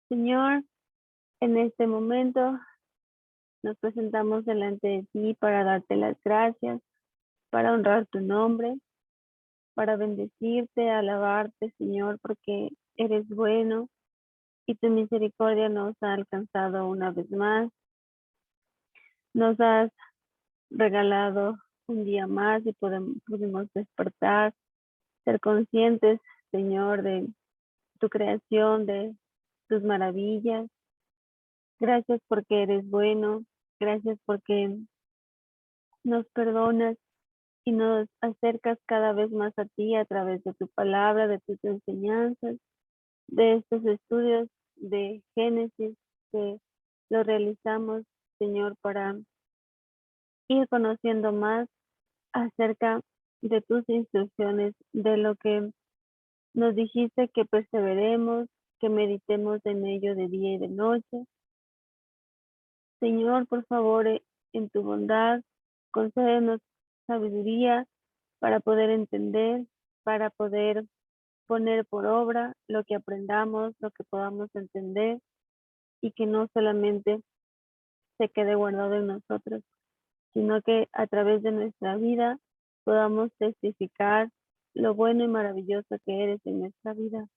Señor, en este momento nos presentamos delante de ti para darte las gracias, para honrar tu nombre, para bendecirte, alabarte, Señor, porque eres bueno y tu misericordia nos ha alcanzado una vez más. Nos has regalado un día más y pudimos despertar, ser conscientes, Señor, de tu creación, de tus maravillas. Gracias porque eres bueno. Gracias porque nos perdonas y nos acercas cada vez más a ti a través de tu palabra, de tus enseñanzas, de estos estudios de Génesis que lo realizamos, Señor, para ir conociendo más acerca de tus instrucciones, de lo que nos dijiste que perseveremos, que meditemos en ello de día y de noche. Señor, por favor, en tu bondad, concédenos sabiduría para poder entender, para poder poner por obra lo que aprendamos, lo que podamos entender y que no solamente se quede guardado en nosotros, sino que a través de nuestra vida podamos testificar lo bueno y maravilloso que eres en nuestra vida.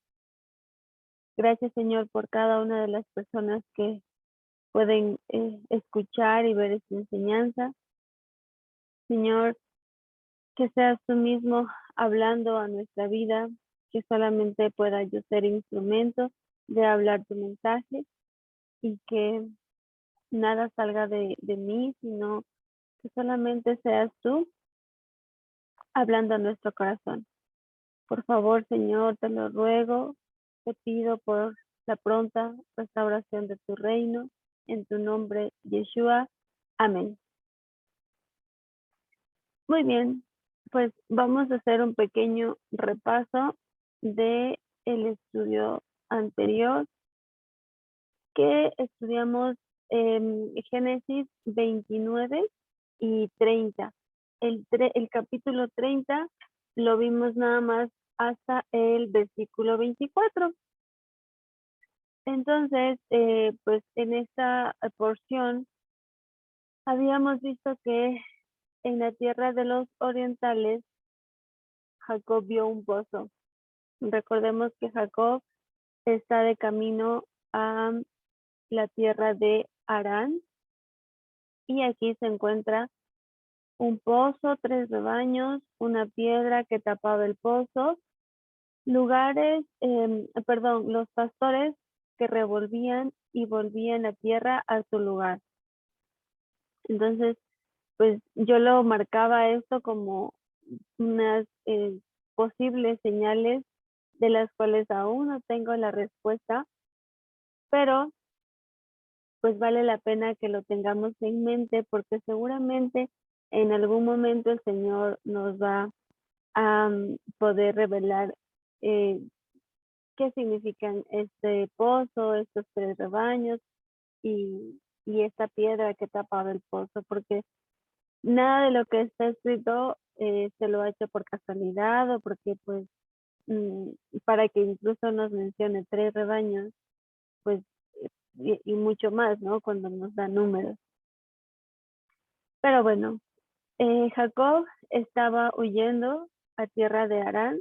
Gracias, Señor, por cada una de las personas que pueden escuchar y ver esta enseñanza. Señor, que seas tú mismo hablando a nuestra vida, que solamente pueda yo ser instrumento de hablar tu mensaje y que nada salga de mí, sino que solamente seas tú hablando a nuestro corazón. Por favor, Señor, te lo ruego, te pido por la pronta restauración de tu reino, en tu nombre, Yeshua. Amén. Muy bien, pues vamos a hacer un pequeño repaso de el estudio anterior que estudiamos en Génesis 29 y 30. El capítulo 30 lo vimos nada más hasta el versículo 24. Entonces, pues en esta porción habíamos visto que en la tierra de los orientales Jacob vio un pozo. Recordemos que Jacob está de camino a la tierra de Harán y aquí se encuentra un pozo, 3 rebaños, una piedra que tapaba el pozo, los pastores que revolvían y volvían la tierra a su lugar. Entonces, pues yo lo marcaba esto como unas posibles señales de las cuales aún no tengo la respuesta, pero pues vale la pena que lo tengamos en mente porque seguramente en algún momento el Señor nos va a poder revelar qué significan este pozo, estos 3 rebaños y esta piedra que tapaba el pozo, porque nada de lo que está escrito se lo ha hecho por casualidad o porque pues para que incluso nos mencione 3 rebaños, pues y mucho más, ¿no? Cuando nos da números. Pero bueno, Jacob estaba huyendo a tierra de Harán.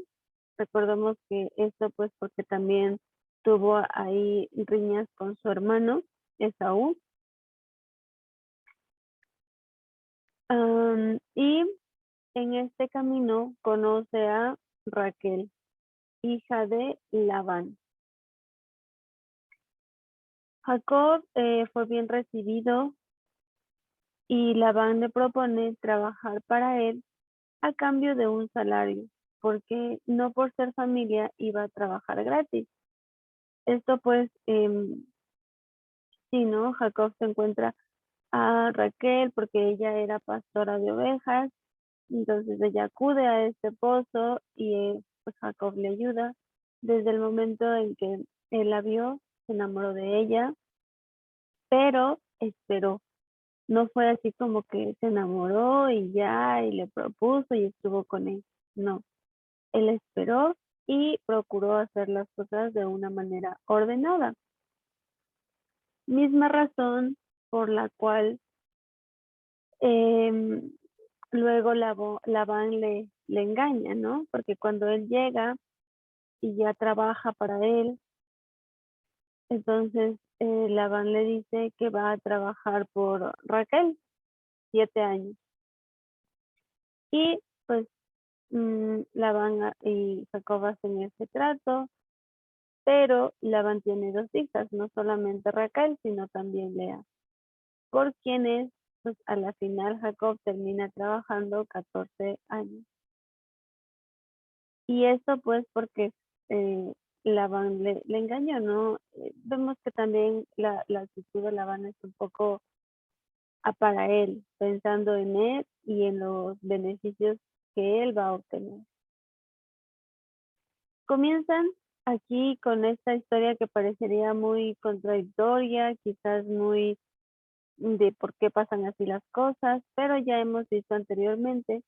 Recordemos que esto pues porque también tuvo ahí riñas con su hermano Esaú. Y en este camino conoce a Raquel, hija de Labán. Jacob fue bien recibido y Labán le propone trabajar para él a cambio de un salario, porque no por ser familia iba a trabajar gratis. Esto pues, sí, ¿no? Jacob se encuentra a Raquel porque ella era pastora de ovejas, entonces ella acude a este pozo y pues Jacob le ayuda. Desde el momento en que él la vio, se enamoró de ella, pero esperó. No fue así como que se enamoró y ya, y le propuso y estuvo con él. No, él esperó y procuró hacer las cosas de una manera ordenada. Misma razón por la cual em, luego Labán le engaña, ¿no? Porque cuando él llega y ya trabaja para él, entonces Labán le dice que va a trabajar por Raquel 7 años. Y pues Labán y Jacob hacen ese trato, pero Labán tiene 2 hijas, no solamente Raquel, sino también Lea, por quienes pues a la final Jacob termina trabajando 14 años. Y eso pues porque eh, Labán le engañó, ¿no? Vemos que también la actitud de Labán es un poco para él, pensando en él y en los beneficios que él va a obtener. Comienzan aquí con esta historia que parecería muy contradictoria, quizás muy de por qué pasan así las cosas, pero ya hemos visto anteriormente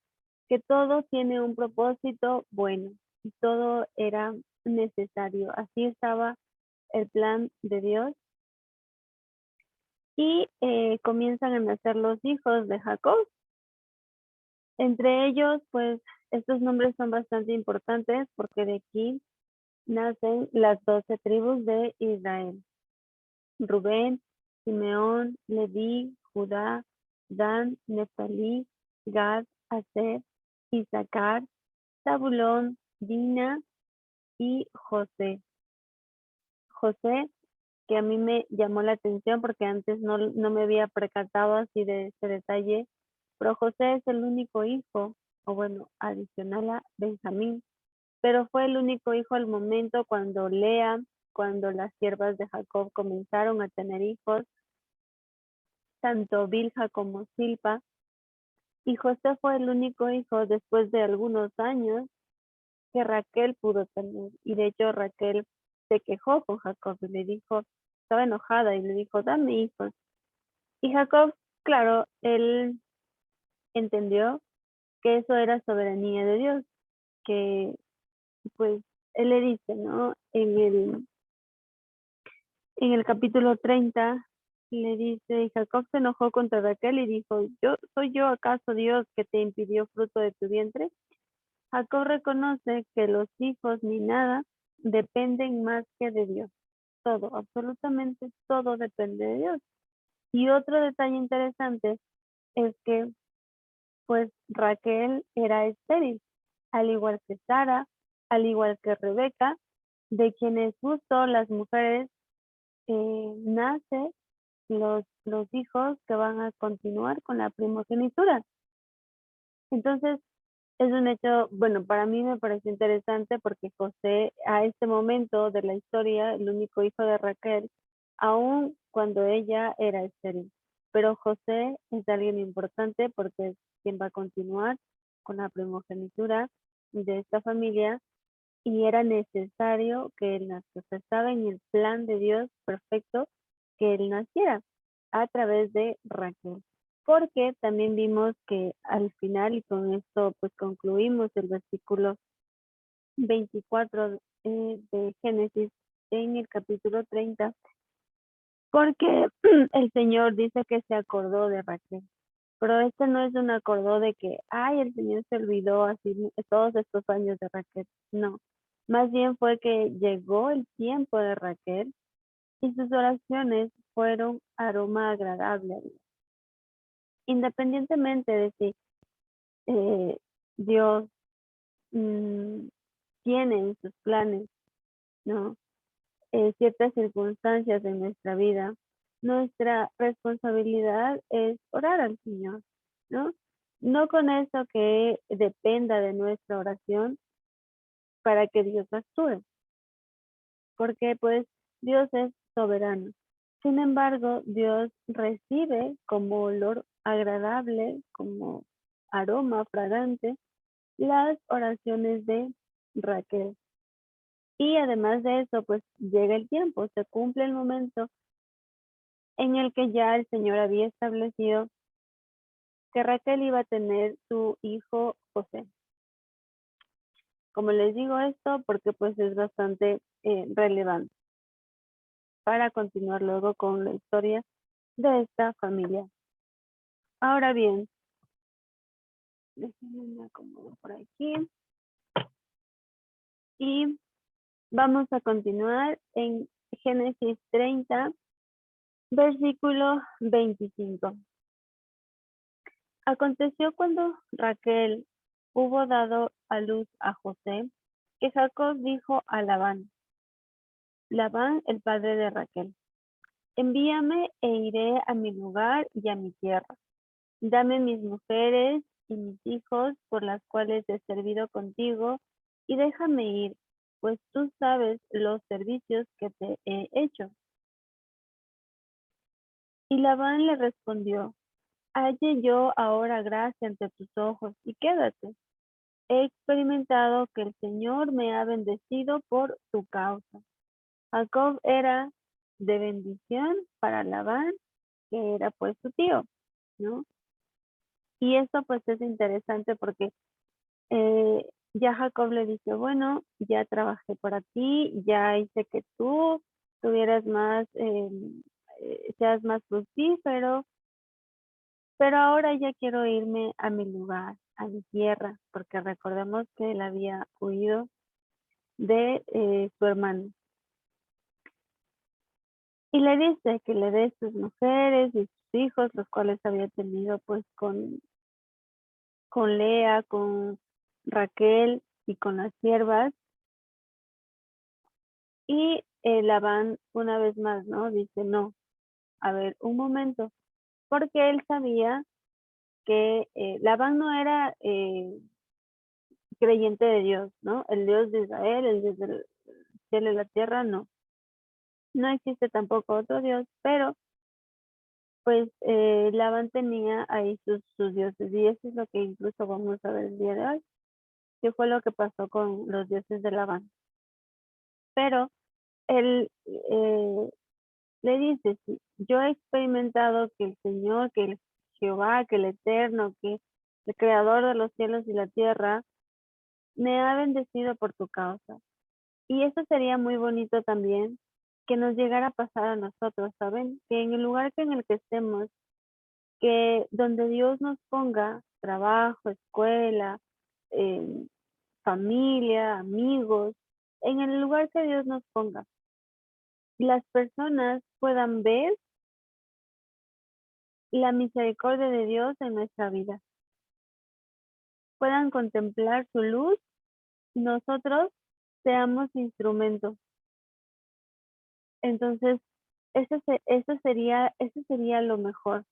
que todo tiene un propósito bueno y todo era necesario. Así estaba el plan de Dios y comienzan a nacer los hijos de Jacob. Entre ellos, pues estos nombres son bastante importantes porque de aquí nacen las 12 tribus de Israel: Rubén, Simeón, Leví, Judá, Dan, Neftalí, Gad, Aser, Isaacar, Zabulón, Dina y José. José, que a mí me llamó la atención porque antes no me había percatado así de ese detalle, pero José es el único hijo, o bueno, adicional a Benjamín, pero fue el único hijo al momento cuando cuando las siervas de Jacob comenzaron a tener hijos, tanto Bilha como Silpa, y José fue el único hijo después de algunos años que Raquel pudo tener. Y de hecho Raquel se quejó con Jacob y le dijo, estaba enojada y le dijo, dame hijos. Y Jacob, claro, él entendió que eso era soberanía de Dios, que pues él le dice, ¿no? En el capítulo 30 le dice, y Jacob se enojó contra Raquel y dijo, ¿soy yo acaso Dios que te impidió fruto de tu vientre? Jacob reconoce que los hijos ni nada dependen más que de Dios. Todo, absolutamente todo depende de Dios. Y otro detalle interesante es que pues Raquel era estéril, al igual que Sara, al igual que Rebeca, de quienes justo las mujeres nace los hijos que van a continuar con la primogenitura. Entonces, es un hecho, bueno, para mí me pareció interesante porque José, a este momento de la historia, el único hijo de Raquel, aún cuando ella era estéril. Pero José es alguien importante porque es quien va a continuar con la primogenitura de esta familia y era necesario que él nazca. Estaba en el plan de Dios perfecto que él naciera a través de Raquel. Porque también vimos que al final, y con esto pues concluimos el versículo 24 de Génesis en el capítulo 30, porque el Señor dice que se acordó de Raquel. Pero este no es un acordó de que, ay, el Señor se olvidó así todos estos años de Raquel. No, más bien fue que llegó el tiempo de Raquel y sus oraciones fueron aroma agradable a Dios. Independientemente de si eh, Dios mm, tiene en sus planes, ¿no? Ciertas circunstancias de nuestra vida, nuestra responsabilidad es orar al Señor, ¿no? No con eso que dependa de nuestra oración para que Dios actúe, porque pues Dios es soberano. Sin embargo, Dios recibe como olor agradable, como aroma fragante, las oraciones de Raquel. Y además de eso, pues llega el tiempo, se cumple el momento en el que ya el Señor había establecido que Raquel iba a tener su hijo José. Como les digo esto, porque pues es bastante relevante. para continuar luego con la historia de esta familia. Ahora bien, déjenme me acomodo por aquí y vamos a continuar en Génesis 30, versículo 25. Aconteció cuando Raquel hubo dado a luz a José, que Jacob dijo a Labán, el padre de Raquel, envíame e iré a mi lugar y a mi tierra. Dame mis mujeres y mis hijos por las cuales he servido contigo y déjame ir, pues tú sabes los servicios que te he hecho. Y Labán le respondió, halle yo ahora gracia ante tus ojos y quédate. He experimentado que el Señor me ha bendecido por tu causa. Jacob era de bendición para Labán, que era pues su tío, ¿no? Y esto pues es interesante porque ya Jacob le dice, bueno, ya trabajé para ti, ya hice que tú tuvieras más, seas más fructífero, pero ahora ya quiero irme a mi lugar, a mi tierra, porque recordemos que él había huido de su hermano. Y le dice que le dé sus mujeres y sus hijos, los cuales había tenido pues con Lea, con Raquel y con las siervas. Y Labán una vez más, ¿no? Dice, no, a ver, un momento, porque él sabía que Labán no era creyente de Dios, ¿no? El Dios de Israel, el Dios del cielo y la tierra, no. No existe tampoco otro Dios, pero pues Labán tenía ahí sus dioses y eso es lo que incluso vamos a ver el día de hoy, que fue lo que pasó con los dioses de Labán. Pero él le dice, sí, yo he experimentado que el Señor, que el Jehová, que el Eterno, que el Creador de los cielos y la tierra, me ha bendecido por tu causa. Y eso sería muy bonito también, que nos llegara a pasar a nosotros, ¿saben? Que en el lugar en el que estemos, que donde Dios nos ponga trabajo, escuela, eh, familia, amigos, en el lugar que Dios nos ponga, las personas puedan ver la misericordia de Dios en nuestra vida, puedan contemplar su luz y nosotros seamos instrumentos. Entonces, eso sería lo mejor,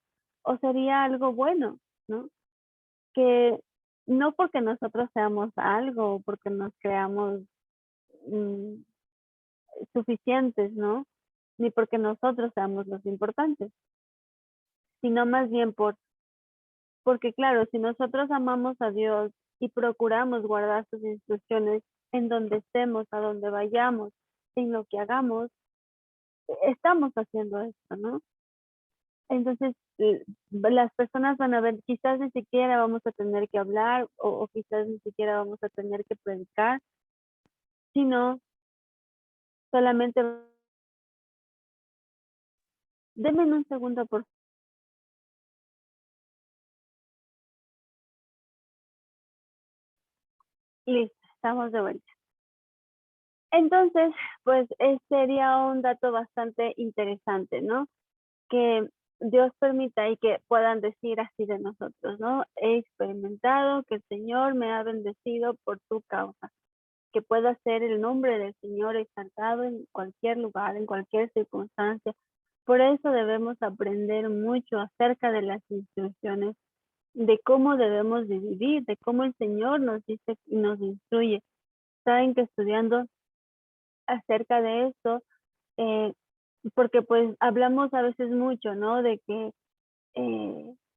o sería algo bueno, ¿no? Que no porque nosotros seamos algo, o porque nos creamos mm, suficientes, ¿no? Ni porque nosotros seamos los importantes, sino más bien porque claro, si nosotros amamos a Dios y procuramos guardar sus instrucciones en donde estemos, a donde vayamos, en lo que hagamos, estamos haciendo esto, ¿no? Entonces, las personas van a ver, quizás ni siquiera vamos a tener que hablar o quizás ni siquiera vamos a tener que predicar, sino solamente, denme un segundo, por listo, estamos de vuelta. Entonces, pues sería un dato bastante interesante, ¿no? Que Dios permita y que puedan decir así de nosotros, ¿no? He experimentado que el Señor me ha bendecido por tu causa. Que pueda ser el nombre del Señor exaltado en cualquier lugar, en cualquier circunstancia. Por eso debemos aprender mucho acerca de las instrucciones, de cómo debemos de vivir, de cómo el Señor nos dice y nos instruye. Saben que estudiando acerca de esto, eh, porque pues hablamos a veces mucho, ¿no? De que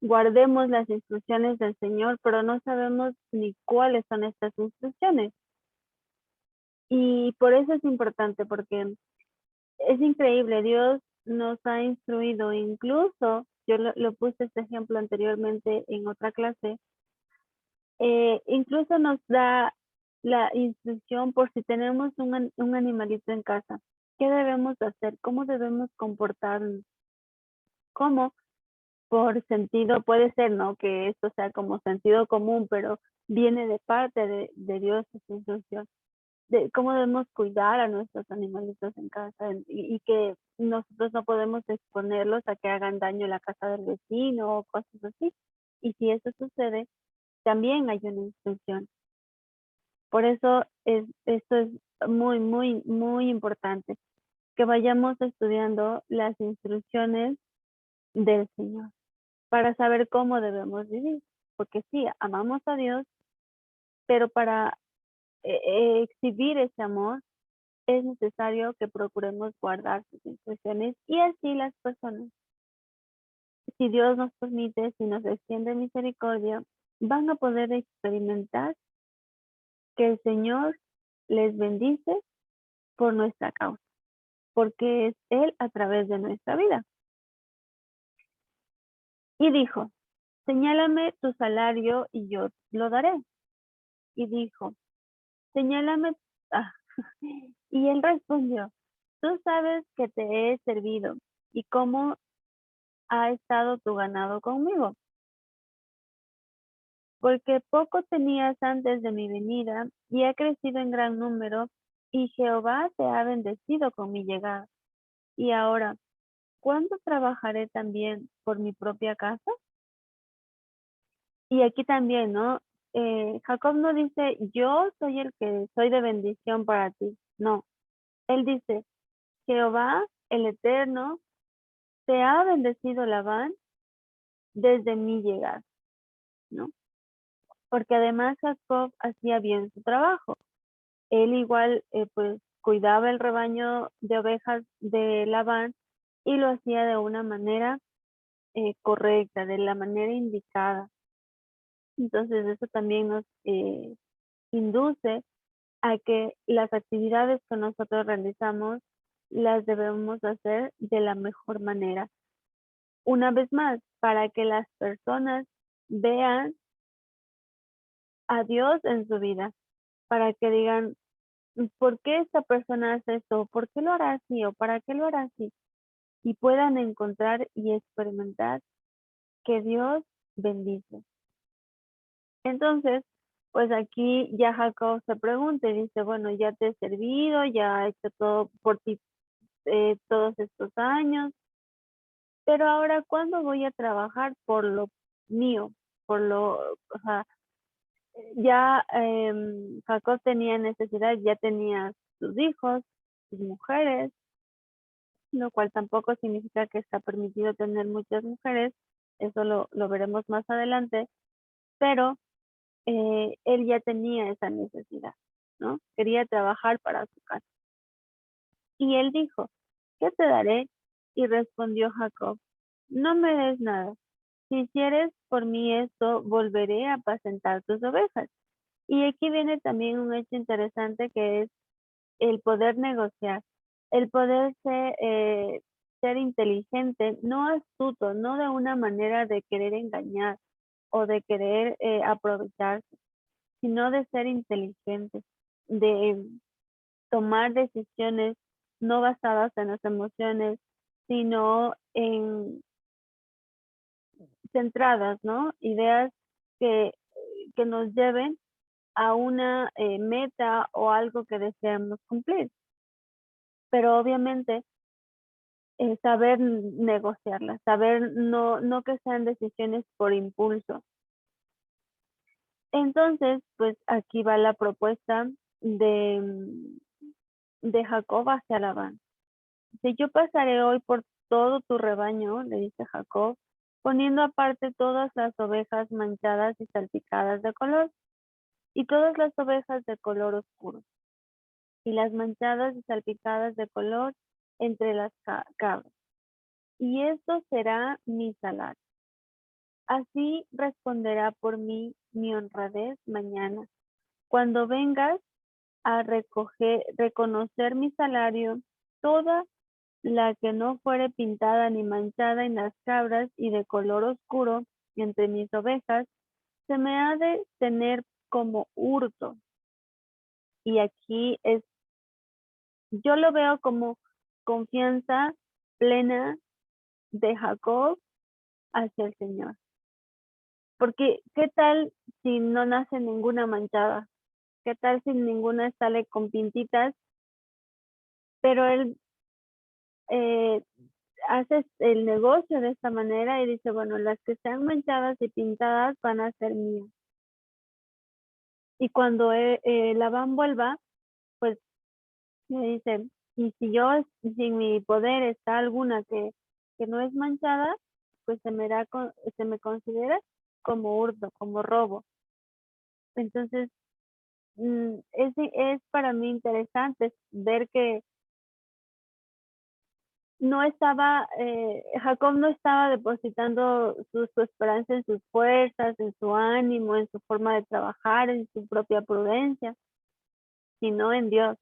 guardemos las instrucciones del Señor, pero no sabemos ni cuáles son estas instrucciones. Y por eso es importante, porque es increíble, Dios nos ha instruido, incluso, yo lo puse este ejemplo anteriormente en otra clase, incluso nos da la instrucción por si tenemos un animalito en casa. ¿Qué debemos hacer? ¿Cómo debemos comportarnos? ¿Cómo? Por sentido, puede ser, ¿no? Que esto sea como sentido común, pero viene de parte de Dios esa instrucción, de cómo debemos cuidar a nuestros animalitos en casa y que nosotros no podemos exponerlos a que hagan daño en la casa del vecino o cosas así. Y si eso sucede, también hay una instrucción. Por eso esto es muy, muy, muy importante, que vayamos estudiando las instrucciones del Señor para saber cómo debemos vivir. Porque sí, amamos a Dios, pero para exhibir ese amor es necesario que procuremos guardar sus instrucciones y así las personas, si Dios nos permite, si nos extiende misericordia, van a poder experimentar que el Señor les bendice por nuestra causa, porque es Él a través de nuestra vida. Y dijo, señálame tu salario y yo lo daré. Y dijo, señálame, ah, y él respondió, tú sabes que te he servido y cómo ha estado tu ganado conmigo, porque poco tenías antes de mi venida y ha crecido en gran número y Jehová te ha bendecido con mi llegada. Y ahora, ¿cuándo trabajaré también por mi propia casa? Y aquí también, ¿no? Jacob no dice, yo soy el que soy de bendición para ti. No, él dice, Jehová, el Eterno, te ha bendecido Labán desde mi llegada, ¿no? Porque además Jacob hacía bien su trabajo. Él igual, pues, cuidaba el rebaño de ovejas de Labán y lo hacía de una manera correcta, de la manera indicada. Entonces eso también nos induce a que las actividades que nosotros realizamos las debemos hacer de la mejor manera. Una vez más, para que las personas vean a Dios en su vida, para que digan, ¿por qué esta persona hace esto? ¿Por qué lo hará así? ¿O para qué lo hará así? Y puedan encontrar y experimentar que Dios bendice. Entonces, pues aquí ya Jacob se pregunta y dice, bueno, ya te he servido, ya he hecho todo por ti todos estos años, pero ahora, ¿cuándo voy a trabajar por lo mío? O sea, ya Jacob tenía necesidad, ya tenía sus hijos, sus mujeres, lo cual tampoco significa que está permitido tener muchas mujeres, eso lo veremos más adelante, pero él ya tenía esa necesidad, ¿no? Quería trabajar para su casa. Y él dijo, ¿qué te daré? Y respondió Jacob, no me des nada. Si hicieres por mí esto, volveré a apacentar tus ovejas. Y aquí viene también un hecho interesante que es el poder negociar, el poder ser inteligente, no astuto, no de una manera de querer engañar o de querer aprovecharse, sino de ser inteligente, de tomar decisiones no basadas en las emociones, sino en centradas, ¿no? Ideas que, que nos lleven a una meta o algo que deseamos cumplir. Pero obviamente saber negociarlas, saber no que sean decisiones por impulso. Entonces, pues aquí va la propuesta de Jacob hacia Labán. Si yo pasaré hoy por todo tu rebaño, le dice Jacob, poniendo aparte todas las ovejas manchadas y salpicadas de color, y todas las ovejas de color oscuro, y las manchadas y salpicadas de color entre las cabras. Y esto será mi salario. Así responderá por mí mi honradez mañana. Cuando vengas a reconocer mi salario, toda la que no fuere pintada ni manchada en las cabras y de color oscuro entre mis ovejas, se me ha de tener como hurto. Y aquí yo lo veo como confianza plena de Jacob hacia el Señor. Porque, ¿qué tal si no nace ninguna manchada? ¿Qué tal si ninguna sale con pintitas? Pero él hace el negocio de esta manera y dice, bueno, las que sean manchadas y pintadas van a ser mías. Y cuando Labán vuelva, pues le dice, y si en mi poder está alguna que no es manchada, pues se me considera como hurto, como robo. Entonces, es para mí interesante ver que no estaba, Jacob no estaba depositando su esperanza en sus fuerzas, en su ánimo, en su forma de trabajar, en su propia prudencia, sino en Dios,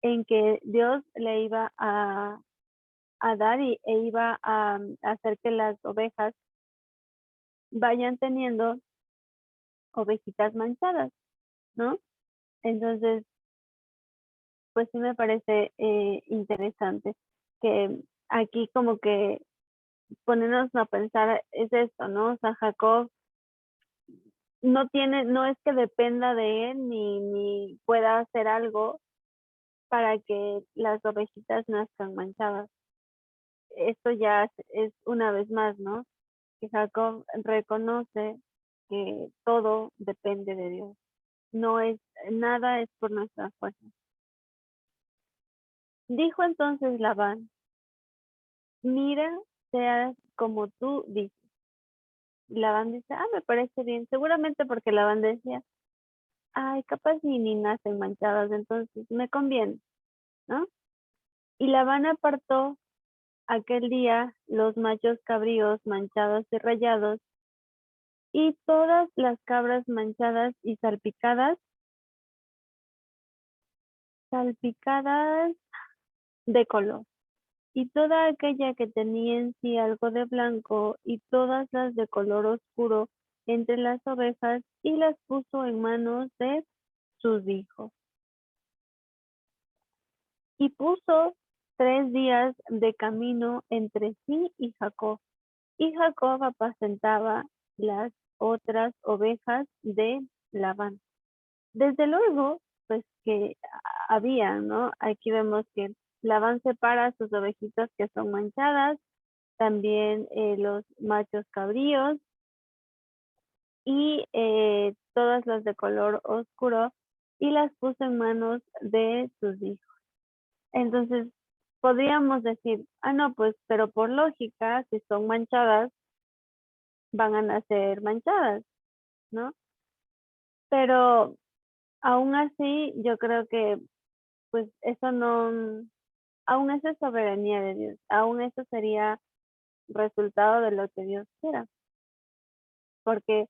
en que Dios le iba a dar e iba a hacer que las ovejas vayan teniendo ovejitas manchadas, ¿no? Entonces, pues sí me parece interesante que aquí como que ponernos a pensar es esto, ¿no? O sea, Jacob no es que dependa de él ni pueda hacer algo para que las ovejitas nazcan manchadas. Esto ya es una vez más, ¿no? Que Jacob reconoce que todo depende de Dios. No es, nada es por nuestra fuerza. Dijo entonces Labán, mira, sea como tú dices. Labán dice, me parece bien, seguramente porque Labán decía, ay, capaz ni nacen manchadas, entonces me conviene, ¿no? Y Labán apartó aquel día los machos cabríos manchados y rayados, y todas las cabras manchadas y salpicadas de color, y toda aquella que tenía en sí algo de blanco, y todas las de color oscuro entre las ovejas, y las puso en manos de sus hijos. Y puso 3 días de camino entre sí y Jacob. Y Jacob apacentaba las otras ovejas de Labán. Desde luego, pues que había, ¿no? Aquí vemos que Labán separa sus ovejitas que son manchadas, también los machos cabríos y todas las de color oscuro, y las puso en manos de sus hijos. Entonces, podríamos decir, no, pues, pero por lógica, si son manchadas, van a nacer manchadas, ¿no? Pero aún así, yo creo que, pues, eso no, aún eso es soberanía de Dios, aún eso sería resultado de lo que Dios quiera, porque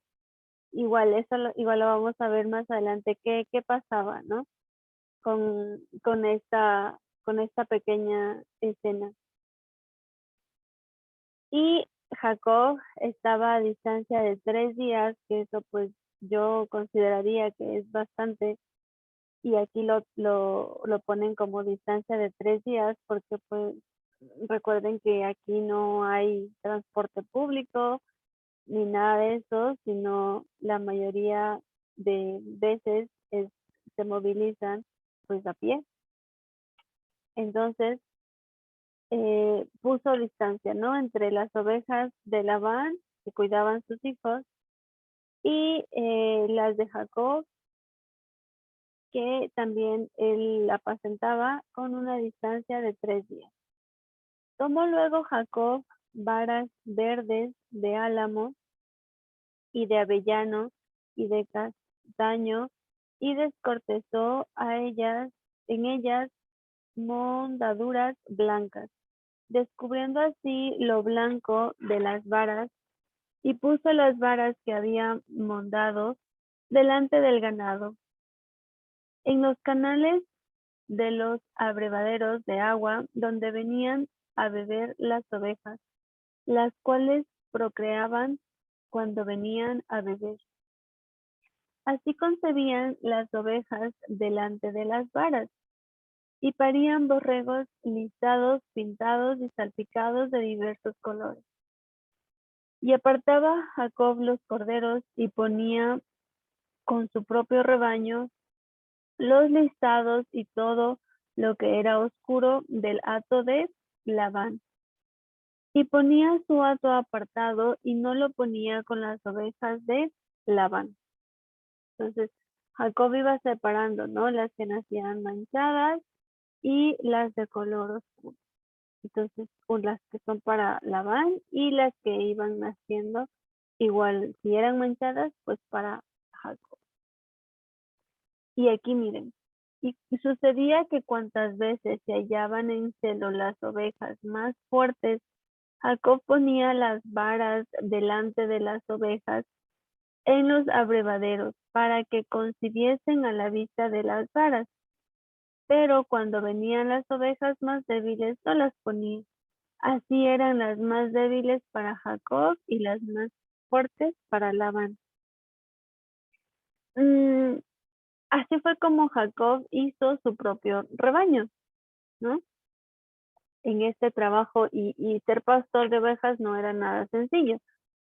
igual lo vamos a ver más adelante, qué pasaba, ¿no? Con esta pequeña escena. Y Jacob estaba a distancia de 3 días, que eso pues yo consideraría que es bastante, y aquí lo ponen como distancia de 3 días, porque pues recuerden que aquí no hay transporte público ni nada de eso, sino la mayoría de veces se movilizan pues a pie. Entonces, puso distancia, ¿no? Entre las ovejas de Labán, que cuidaban sus hijos, y las de Jacob, que también él apacentaba con una distancia de 3 días. Tomó luego Jacob varas verdes de álamo y de avellano y de castaño, y descortezó en ellas mondaduras blancas, descubriendo así lo blanco de las varas, y puso las varas que había mondado delante del ganado, en los canales de los abrevaderos de agua donde venían a beber las ovejas, las cuales procreaban cuando venían a beber. Así concebían las ovejas delante de las varas, y parían borregos listados, pintados y salpicados de diversos colores. Y apartaba Jacob los corderos y ponía con su propio rebaño los listados y todo lo que era oscuro del hato de Labán. Y ponía su hato apartado y no lo ponía con las ovejas de Labán. Entonces, Jacob iba separando, ¿no? Las que nacían manchadas y las de color oscuro. Entonces, las que son para Labán y las que iban naciendo, igual, si eran manchadas, pues para Jacob. Y aquí miren, y sucedía que cuantas veces se hallaban en celo las ovejas más fuertes, Jacob ponía las varas delante de las ovejas en los abrevaderos para que concibiesen a la vista de las varas. Pero cuando venían las ovejas más débiles, no las ponía. Así eran las más débiles para Jacob y las más fuertes para Labán. Así fue como Jacob hizo su propio rebaño, ¿no? En este trabajo y ser pastor de ovejas no era nada sencillo,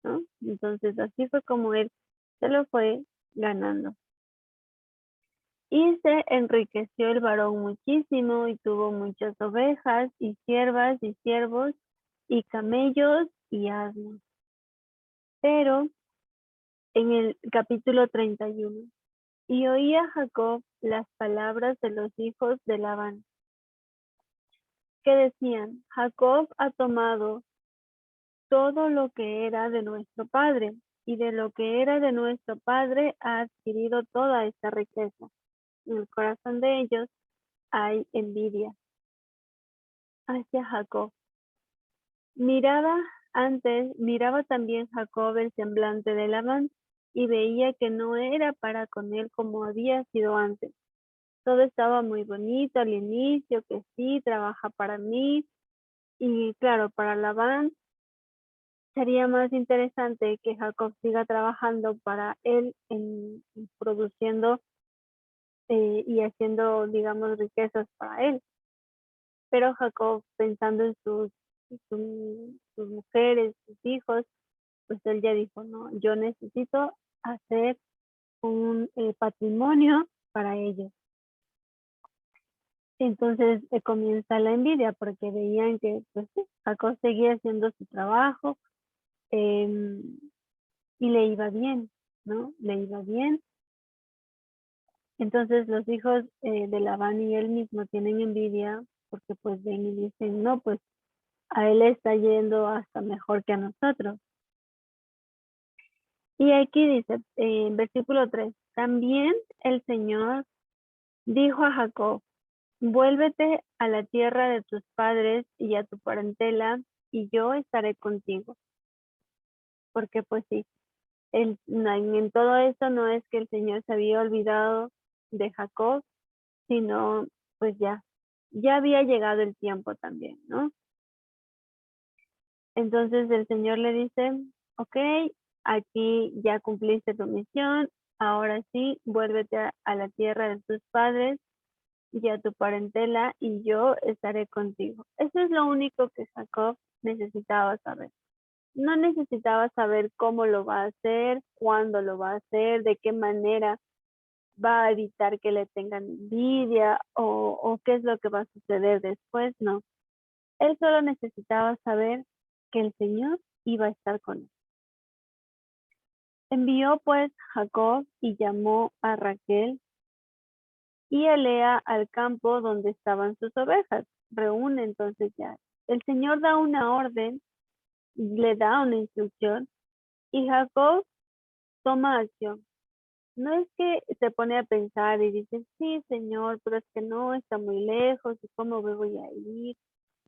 ¿no? Entonces así fue como él se lo fue ganando. Y se enriqueció el varón muchísimo y tuvo muchas ovejas y siervas y siervos y camellos y asnos. Pero en el capítulo 31, y oía Jacob las palabras de los hijos de Labán, que decían: Jacob ha tomado todo lo que era de nuestro padre, y de lo que era de nuestro padre ha adquirido toda esta riqueza. En el corazón de ellos hay envidia hacia Jacob. Miraba también Jacob el semblante de Labán, y veía que no era para con él como había sido antes. Todo estaba muy bonito al inicio, que sí, trabaja para mí. Y claro, para Labán sería más interesante que Jacob siga trabajando para él en produciendo y haciendo, digamos, riquezas para él. Pero Jacob, pensando en sus mujeres, sus hijos, pues él ya dijo: no, yo necesito hacer un patrimonio para ellos. Entonces comienza la envidia porque veían que pues, Jacob seguía haciendo su trabajo y le iba bien, ¿no? Le iba bien. Entonces los hijos de Labán y él mismo tienen envidia porque pues ven y dicen: no, pues a él le está yendo hasta mejor que a nosotros. Y aquí dice, en versículo 3, también el Señor dijo a Jacob: vuélvete a la tierra de tus padres y a tu parentela, y yo estaré contigo. Porque pues sí, en todo esto no es que el Señor se había olvidado de Jacob, sino pues ya había llegado el tiempo también, ¿no? Entonces el Señor le dice: ok, aquí ya cumpliste tu misión, ahora sí, vuélvete a la tierra de tus padres y a tu parentela, y yo estaré contigo. Eso es lo único que Jacob necesitaba saber. No necesitaba saber cómo lo va a hacer, cuándo lo va a hacer, de qué manera va a evitar que le tengan envidia o qué es lo que va a suceder después, no. Él solo necesitaba saber que el Señor iba a estar con él. Envió pues Jacob y llamó a Raquel y a Lea al campo donde estaban sus ovejas. Reúne entonces ya. El Señor da una orden, le da una instrucción y Jacob toma acción. No es que se pone a pensar y dice: sí, Señor, pero es que no, está muy lejos, ¿y cómo me voy a ir?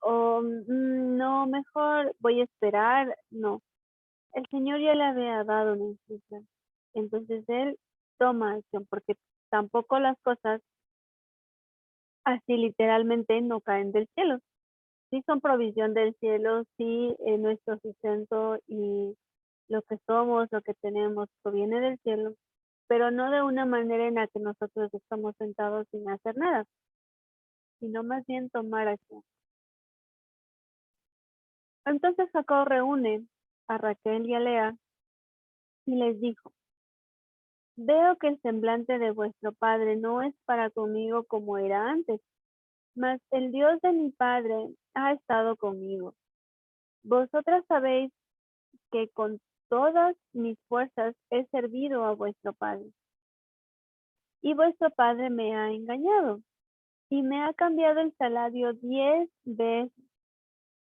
O no, mejor voy a esperar. No, el Señor ya le había dado una instrucción. Entonces él toma acción porque tampoco las cosas así literalmente no caen del cielo. Sí son provisión del cielo, sí nuestro sustento y lo que somos, lo que tenemos proviene del cielo, pero no de una manera en la que nosotros estamos sentados sin hacer nada, sino más bien tomar acción. Entonces Jacob reúne a Raquel y a Lea y les dijo: veo que el semblante de vuestro padre no es para conmigo como era antes, mas el Dios de mi padre ha estado conmigo. Vosotras sabéis que con todas mis fuerzas he servido a vuestro padre. Y vuestro padre me ha engañado y me ha cambiado el salario 10 veces,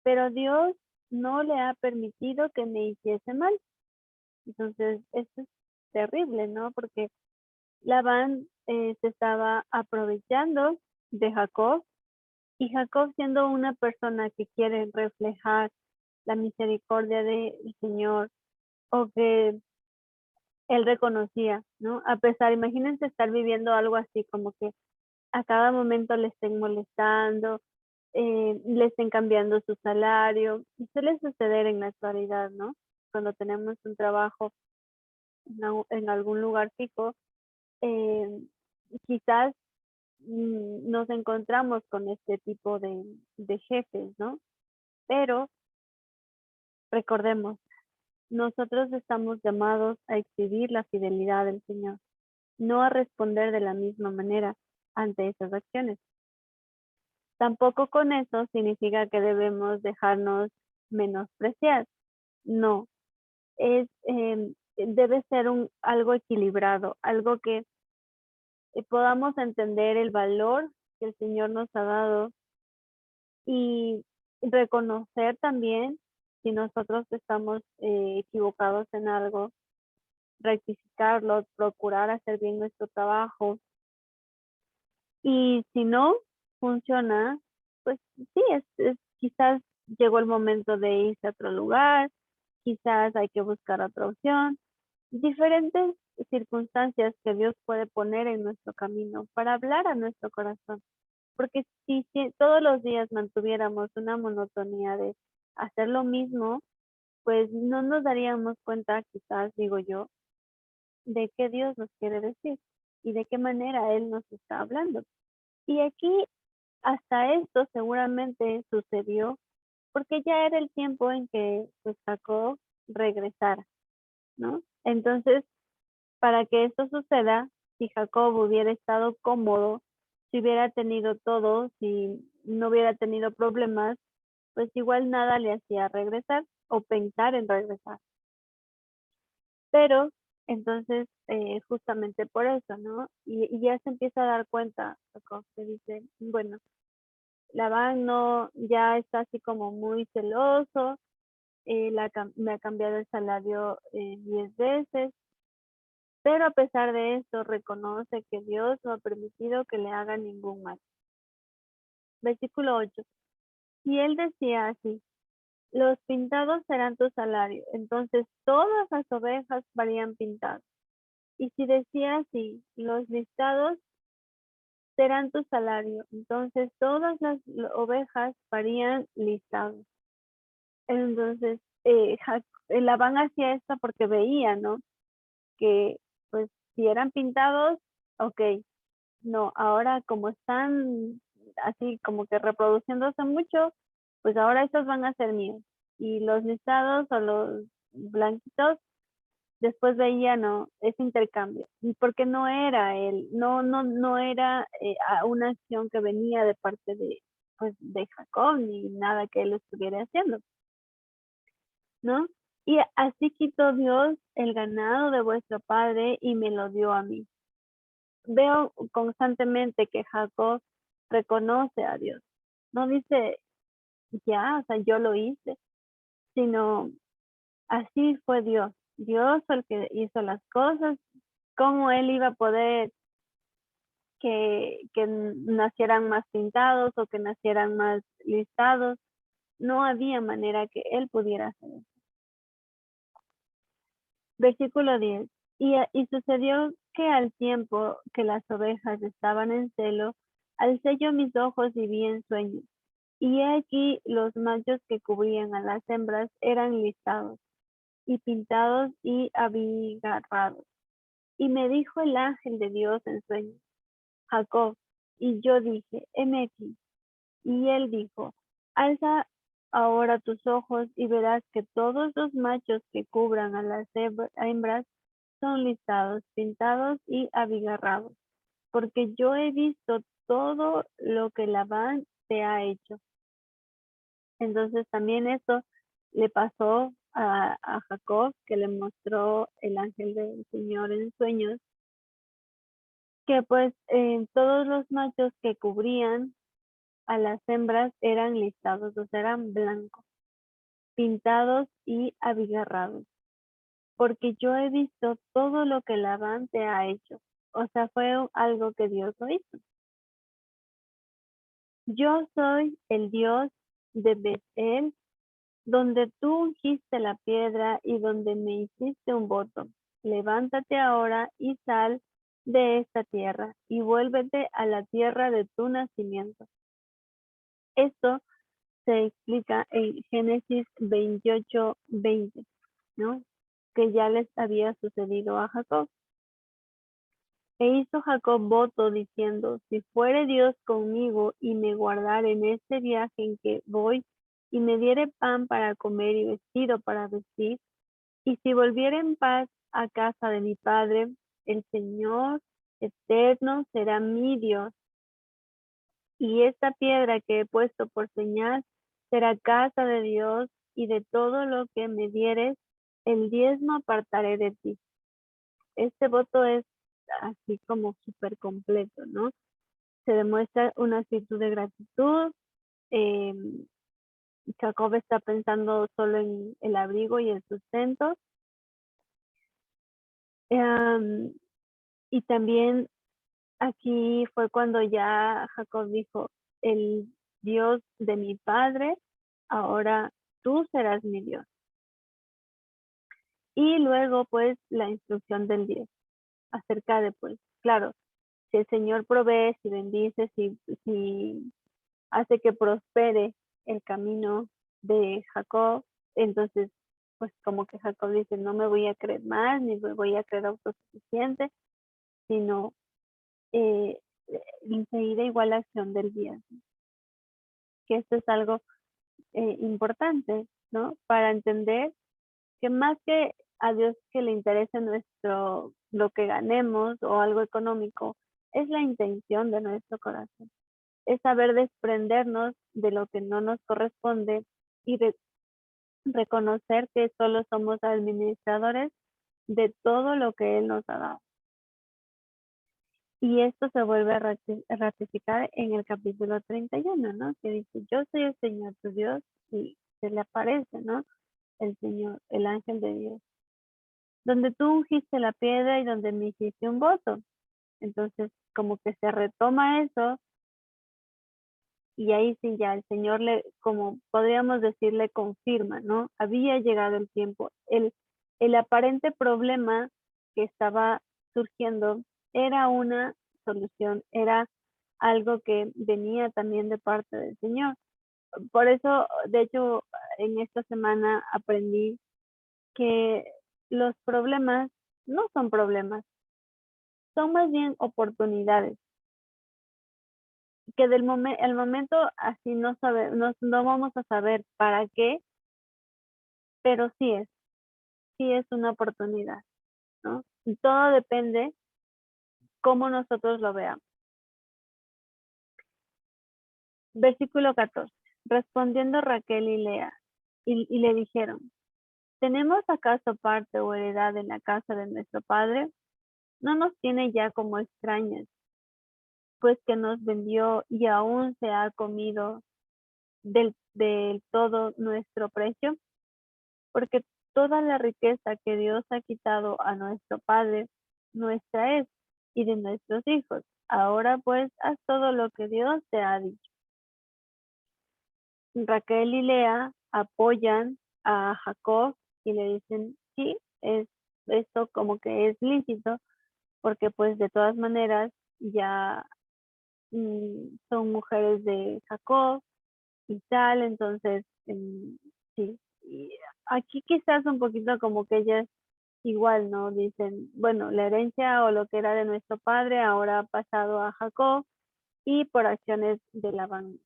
pero Dios no le ha permitido que me hiciese mal. Entonces, esto es terrible, ¿no? Porque Labán se estaba aprovechando de Jacob, y Jacob, siendo una persona que quiere reflejar la misericordia del Señor, o que él reconocía, ¿no? A pesar, imagínense estar viviendo algo así, como que a cada momento le estén molestando, le estén cambiando su salario. Y suele suceder en la actualidad, ¿no? Cuando tenemos un trabajo en algún lugar fijo, eh, quizás nos encontramos con este tipo de jefes, ¿no? Pero recordemos, nosotros estamos llamados a exhibir la fidelidad del Señor, no a responder de la misma manera ante esas acciones. Tampoco con eso significa que debemos dejarnos menospreciar. No, debe ser algo equilibrado, algo que podamos entender el valor que el Señor nos ha dado y reconocer también si nosotros estamos equivocados en algo, rectificarlo, procurar hacer bien nuestro trabajo. Y si no funciona, pues sí, quizás llegó el momento de irse a otro lugar, quizás hay que buscar otra opción, diferentes circunstancias que Dios puede poner en nuestro camino para hablar a nuestro corazón. Porque si todos los días mantuviéramos una monotonía de hacer lo mismo, pues no nos daríamos cuenta, quizás digo yo, de qué Dios nos quiere decir y de qué manera Él nos está hablando. Y aquí hasta esto seguramente sucedió porque ya era el tiempo en que pues Jacob regresara, ¿no? Entonces, para que esto suceda, si Jacob hubiera estado cómodo, si hubiera tenido todo, si no hubiera tenido problemas, pues igual nada le hacía regresar o pensar en regresar. Pero entonces, justamente por eso, ¿no? Y ya se empieza a dar cuenta, Jacob, que dice, bueno, Labán no, ya está así como muy celoso, me ha cambiado el salario 10 veces, pero a pesar de esto reconoce que Dios no ha permitido que le haga ningún mal. Versículo 8. Y él decía así: los pintados serán tu salario. Entonces todas las ovejas varían pintadas. Y si decía así: los listados serán tu salario. Entonces todas las ovejas varían listados. Entonces, Labán hacía esto porque veía, ¿no? Que pues si eran pintados, ok, no, ahora como están así como que reproduciéndose mucho, pues ahora estos van a ser míos. Y los listados o los blanquitos, después veía, no, ese intercambio. Porque no era él, no era una acción que venía de parte pues, de Jacob, ni nada que él estuviera haciendo, ¿no? Y así quitó Dios el ganado de vuestro padre y me lo dio a mí. Veo constantemente que Jacob reconoce a Dios. No dice, ya, o sea, yo lo hice, sino así fue Dios. Dios fue el que hizo las cosas. ¿Cómo él iba a poder que nacieran más pintados o que nacieran más listados? No había manera que él pudiera hacer eso. Versículo 10. Y sucedió que al tiempo que las ovejas estaban en celo, alcé yo mis ojos y vi en sueños. Y he aquí los machos que cubrían a las hembras eran listados, y pintados y abigarrados. Y me dijo el ángel de Dios en sueños: Jacob. Y yo dije: heme aquí. Y él dijo, alza ahora tus ojos y verás que todos los machos que cubran a las hembras son listados, pintados y abigarrados, porque yo he visto todo lo que Labán te ha hecho. Entonces también esto le pasó a Jacob, que le mostró el ángel del Señor en sueños, que pues todos los machos que cubrían a las hembras eran listados, o sea, eran blancos, pintados y abigarrados, porque yo he visto todo lo que Labán te ha hecho. O sea, fue algo que Dios lo hizo. Yo soy el Dios de Betel, donde tú ungiste la piedra y donde me hiciste un voto. Levántate ahora y sal de esta tierra y vuélvete a la tierra de tu nacimiento. Esto se explica en Génesis 28:20, ¿no? Que ya les había sucedido a Jacob. E hizo Jacob voto diciendo, si fuere Dios conmigo y me guardare en este viaje en que voy, y me diere pan para comer y vestido para vestir, y si volviere en paz a casa de mi padre, el Señor eterno será mi Dios, y esta piedra que he puesto por señal será casa de Dios, y de todo lo que me dieres, el diezmo apartaré de ti. Este voto es así como súper completo, ¿no? Se demuestra una actitud de gratitud. eh, Jacob está pensando solo en el abrigo y el sustento. Y también aquí fue cuando ya Jacob dijo, el Dios de mi padre, ahora tú serás mi Dios. Y luego pues la instrucción del Dios acerca de pues, claro, si el Señor provee, si bendice, si hace que prospere el camino de Jacob, entonces pues como que Jacob dice, no me voy a creer más, ni me voy a creer autosuficiente, sino eh, enseguida igual la acción del día, que esto es algo importante, ¿no? Para entender que más que a Dios que le interese lo que ganemos o algo económico, es la intención de nuestro corazón. Es saber desprendernos de lo que no nos corresponde y reconocer que solo somos administradores de todo lo que Él nos ha dado. Y esto se vuelve a ratificar en el capítulo 31, ¿no? Que dice, yo soy el Señor tu Dios, y se le aparece, ¿no? El Señor, el ángel de Dios. Donde tú ungiste la piedra y donde me hiciste un voto. Entonces, como que se retoma eso, y ahí sí ya el Señor como podríamos decirle, confirma, ¿no? Había llegado el tiempo. El aparente problema que estaba surgiendo era una solución, era algo que venía también de parte del Señor. Por eso, de hecho, en esta semana aprendí que los problemas no son problemas, son más bien oportunidades, que el momento así no vamos a saber para qué, pero sí es una oportunidad, ¿no? Y todo depende cómo nosotros lo veamos. Versículo 14. Respondiendo Raquel y Lea, y le dijeron, ¿tenemos acaso parte o heredad en la casa de nuestro padre? No nos tiene ya como extrañas, pues que nos vendió y aún se ha comido del todo nuestro precio, porque toda la riqueza que Dios ha quitado a nuestro Padre, nuestra es, y de nuestros hijos. Ahora pues haz todo lo que Dios te ha dicho. Raquel y Lea apoyan a Jacob y le dicen, sí, esto como que es lícito, porque pues de todas maneras ya son mujeres de Jacob y tal, entonces sí. Y aquí quizás un poquito como que ellas igual, ¿no? Dicen, bueno, la herencia o lo que era de nuestro padre ahora ha pasado a Jacob y por acciones de Labán.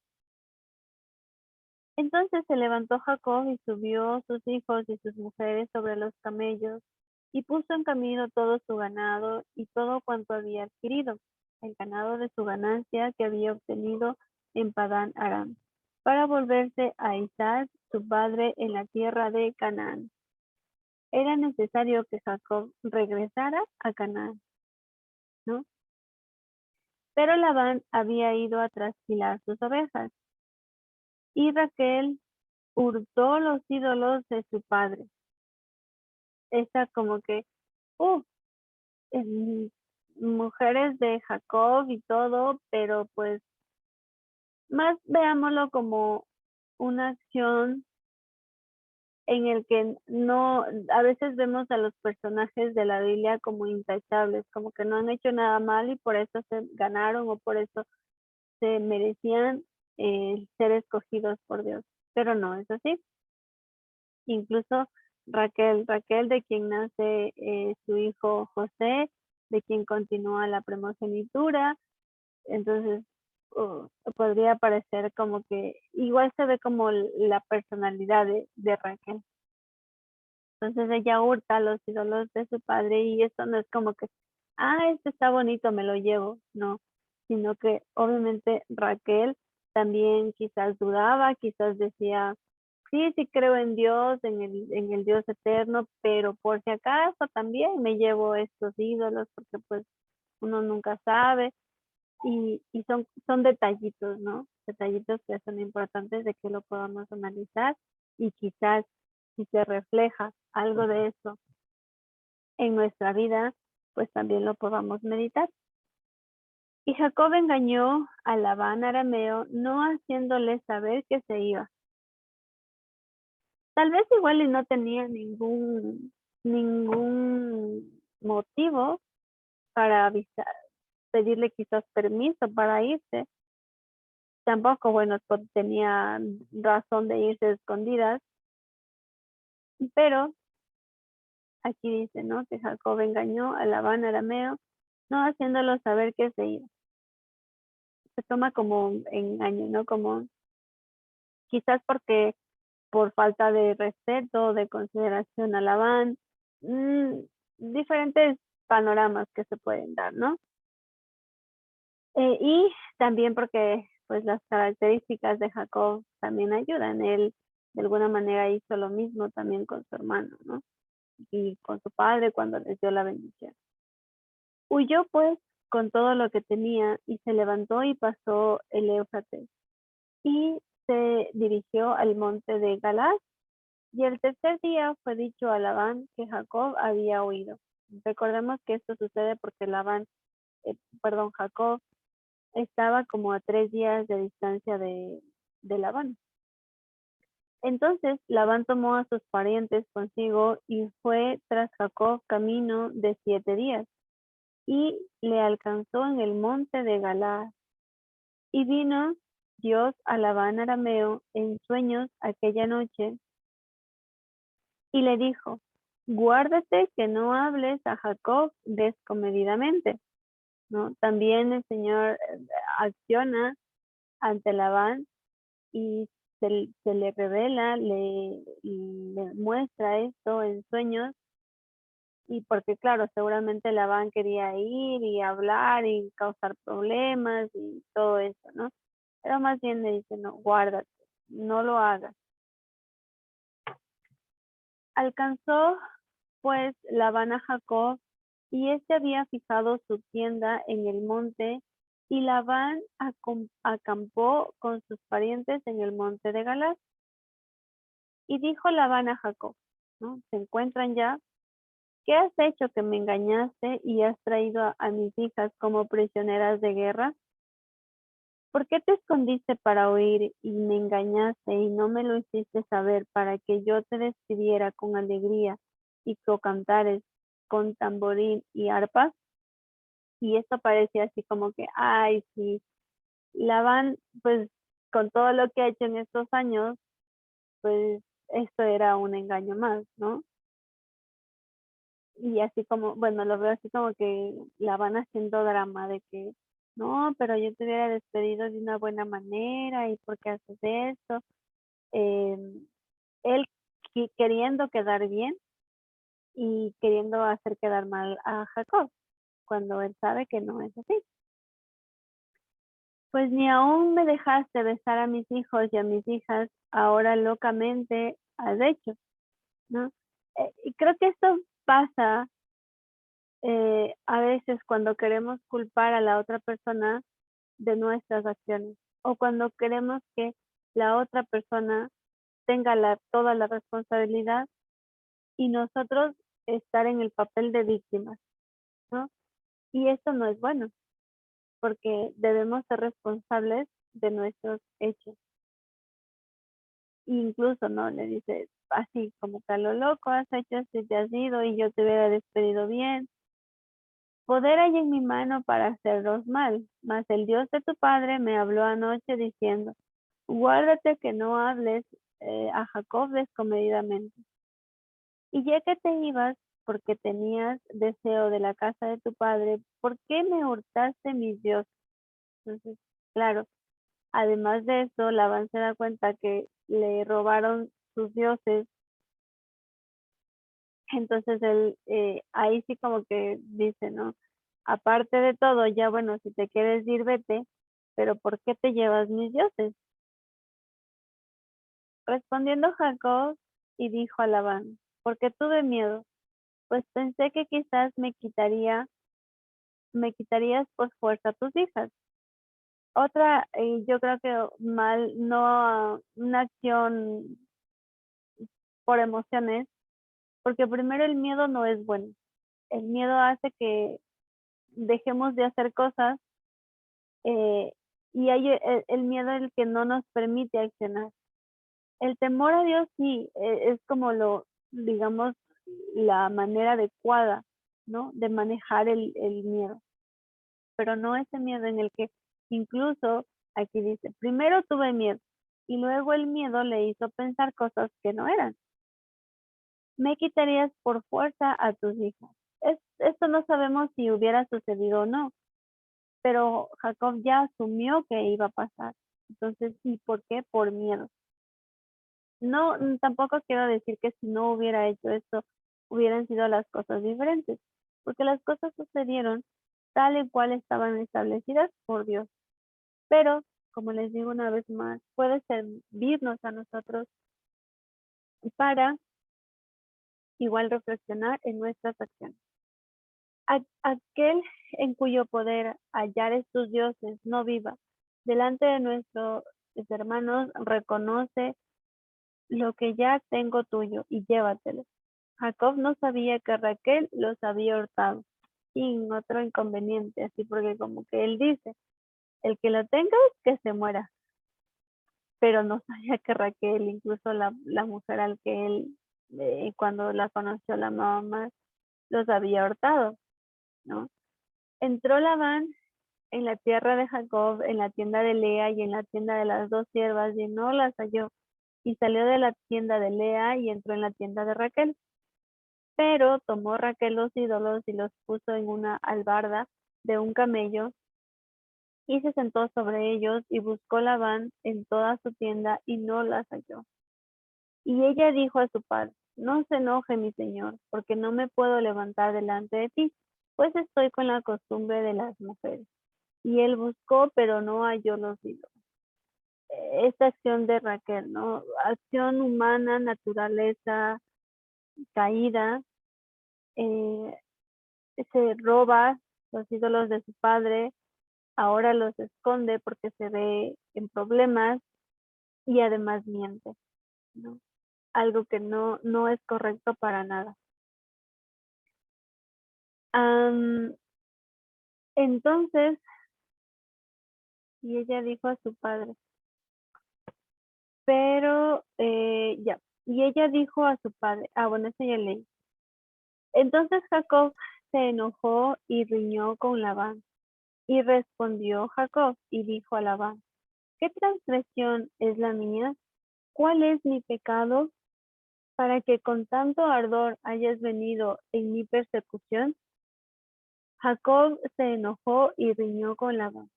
Entonces se levantó Jacob y subió sus hijos y sus mujeres sobre los camellos y puso en camino todo su ganado y todo cuanto había adquirido, el ganado de su ganancia que había obtenido en Padán Aram, para volverse a Isaac, su padre, en la tierra de Canaán. Era necesario que Jacob regresara a Canaán, ¿no? Pero Labán había ido a trasquilar sus ovejas y Raquel hurtó los ídolos de su padre. Esta como que, uh, mujeres de Jacob y todo, pero pues más veámoslo como una acción en el que no, a veces vemos a los personajes de la Biblia como intachables, como que no han hecho nada mal y por eso se ganaron o por eso se merecían ser escogidos por Dios. Pero no es así. Incluso Raquel de quien nace su hijo José, de quien continúa la primogenitura. Entonces, podría parecer como que igual se ve como la personalidad de Raquel. Entonces ella hurta los ídolos de su padre y esto no es como que, este está bonito, me lo llevo, no, sino que obviamente Raquel también quizás dudaba, quizás decía, sí, sí creo en Dios, en el Dios eterno, pero por si acaso también me llevo estos ídolos porque pues uno nunca sabe y son detallitos, ¿no? Detallitos que son importantes de que lo podamos analizar y quizás si se refleja algo de eso en nuestra vida, pues también lo podamos meditar. Y Jacob engañó a Labán arameo, no haciéndole saber que se iba. Tal vez igual y no tenía ningún motivo para avisar, pedirle quizás permiso para irse. Tampoco, bueno, tenía razón de irse escondidas, pero aquí dice, ¿no? Que Jacob engañó a Labán arameo, no haciéndolo saber que se iba. Se toma como engaño, ¿no? Como quizás porque por falta de respeto, de consideración a Labán, mmm, diferentes panoramas que se pueden dar, ¿no? Y también porque pues las características de Jacob también ayudan. Él de alguna manera hizo lo mismo también con su hermano, ¿no? Y con su padre cuando les dio la bendición. Huyó pues con todo lo que tenía y se levantó y pasó el Éufrates y se dirigió al monte de Galaad. Y el tercer día fue dicho a Labán que Jacob había huido. Recordemos que esto sucede porque Jacob estaba como a 3 días de distancia de Labán. Entonces Labán tomó a sus parientes consigo y fue tras Jacob camino de 7 días y le alcanzó en el monte de Galaad. Y vino Dios a Labán arameo en sueños aquella noche y le dijo, guárdate que no hables a Jacob descomedidamente, ¿no? También el Señor acciona ante Labán y se le revela, le muestra esto en sueños y porque claro, seguramente Labán quería ir y hablar y causar problemas y todo eso, ¿no? Pero más bien le dice, no, guárdate, no lo hagas. Alcanzó pues Labán a Jacob y éste había fijado su tienda en el monte y Labán acampó con sus parientes en el monte de Galaad. Y dijo Labán a Jacob, ¿no? Se encuentran ya. ¿Qué has hecho que me engañaste y has traído a mis hijas como prisioneras de guerra? ¿Por qué te escondiste para huir y me engañaste y no me lo hiciste saber para que yo te despidiera con alegría y con cantares, con tamborín y arpas? Y esto parecía así como que, ay, sí, Labán, pues con todo lo que ha hecho en estos años, pues esto era un engaño más, ¿no? Y así como, bueno, lo veo así como que la van haciendo drama de que, no, pero yo te hubiera despedido de una buena manera y por qué haces esto. eh, él queriendo quedar bien y queriendo hacer quedar mal a Jacob, cuando él sabe que no es así. Pues ni aún me dejaste besar a mis hijos y a mis hijas, ahora locamente has hecho, ¿no? Y creo que esto pasa a veces cuando queremos culpar a la otra persona de nuestras acciones o cuando queremos que la otra persona tenga toda la responsabilidad y nosotros estar en el papel de víctimas, ¿no? Y esto no es bueno, porque debemos ser responsables de nuestros hechos. Incluso, ¿no? Le dice así como que a lo loco has hecho si te has ido y yo te hubiera despedido bien. Poder hay en mi mano para haceros mal, mas el Dios de tu padre me habló anoche diciendo, guárdate que no hables a Jacob descomedidamente. Y ya que te ibas, porque tenías deseo de la casa de tu padre, ¿por qué me hurtaste mis dioses? Entonces, claro, además de eso, Labán se da cuenta que le robaron sus dioses. Entonces él ahí sí como que dice, ¿no? Aparte de todo, ya bueno, si te quieres ir, vete, pero ¿por qué te llevas mis dioses? Respondiendo Jacob y dijo a Labán, porque tuve miedo, pues pensé que quizás me quitarías por fuerza tus hijas. Otra, yo creo que mal, no una acción por emociones, porque primero el miedo no es bueno. El miedo hace que dejemos de hacer cosas eh, y hay el miedo el que no nos permite accionar. El temor a Dios sí es como digamos, la manera adecuada, ¿no? De manejar el miedo, pero no ese miedo en el que incluso aquí dice, primero tuve miedo y luego el miedo le hizo pensar cosas que no eran. Me quitarías por fuerza a tus hijas. Esto no sabemos si hubiera sucedido o no, pero Jacob ya asumió que iba a pasar. Entonces, ¿y por qué? Por miedo. No, tampoco quiero decir que si no hubiera hecho esto, hubieran sido las cosas diferentes, porque las cosas sucedieron tal y cual estaban establecidas por Dios. Pero, como les digo una vez más, puede servirnos a nosotros para igual reflexionar en nuestras acciones. Aquel en cuyo poder hallar estos dioses no viva, delante de nuestros hermanos reconoce lo que ya tengo tuyo y llévatelo. Jacob no sabía que Raquel los había hurtado, sin otro inconveniente, así porque como que él dice, el que lo tenga, que se muera. Pero no sabía que Raquel, incluso la mujer al que él, cuando la conoció la mamá, los había hurtado, ¿no? Entró Labán en la tierra de Jacob, en la tienda de Lea y en la tienda de las dos siervas, y no las halló. Y salió de la tienda de Lea y entró en la tienda de Raquel. Pero tomó Raquel los ídolos y los puso en una albarda de un camello y se sentó sobre ellos y buscó Labán en toda su tienda y no las halló. Y ella dijo a su padre, no se enoje mi señor, porque no me puedo levantar delante de ti, pues estoy con la costumbre de las mujeres. Y él buscó, pero no halló los ídolos. Esta acción de Raquel, ¿no? Acción humana, naturaleza, caída, eh, se roba los ídolos de su padre, ahora los esconde porque se ve en problemas y además miente, ¿no? Algo que no es correcto para nada. Entonces, y ella dijo a su padre, pero ya, y ella dijo a su padre, bueno, eso ya leí. Entonces Jacob se enojó y riñó con Labán. Y respondió Jacob y dijo a Labán, ¿qué transgresión es la mía? ¿Cuál es mi pecado para que con tanto ardor hayas venido en mi persecución? Jacob se enojó y riñó con Labán.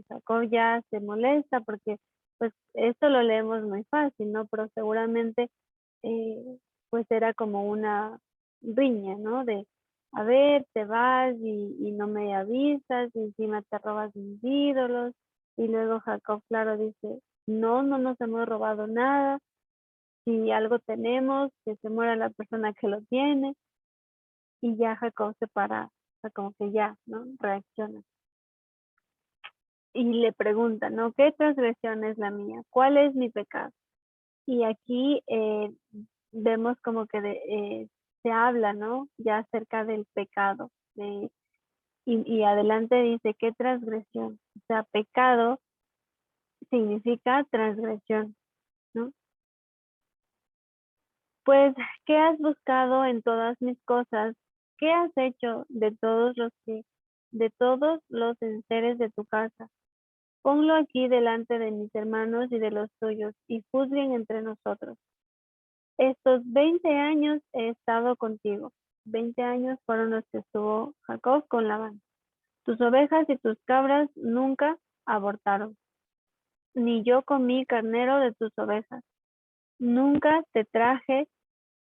Jacob ya se molesta porque pues esto lo leemos muy fácil, ¿no? Pero seguramente eh, pues era como una riña, ¿no? De, a ver, te vas y no me avisas y encima te robas mis ídolos. Y luego Jacob, claro, dice, no, no nos hemos robado nada. Si algo tenemos, que se muera la persona que lo tiene. Y ya Jacob se para, o sea, como que ya, ¿no? Reacciona. Y le pregunta, ¿no? ¿Qué transgresión es la mía? ¿Cuál es mi pecado? Y aquí vemos como que se habla, ¿no? Ya acerca del pecado. Y adelante dice, ¿qué transgresión? O sea, pecado significa transgresión, ¿no? Pues, ¿qué has buscado en todas mis cosas? ¿Qué has hecho de todos los enseres de tu casa? Ponlo aquí delante de mis hermanos y de los tuyos, y juzguen entre nosotros. Estos 20 años he estado contigo. 20 años fueron los que estuvo Jacob con Labán. Tus ovejas y tus cabras nunca abortaron, ni yo comí carnero de tus ovejas. Nunca te traje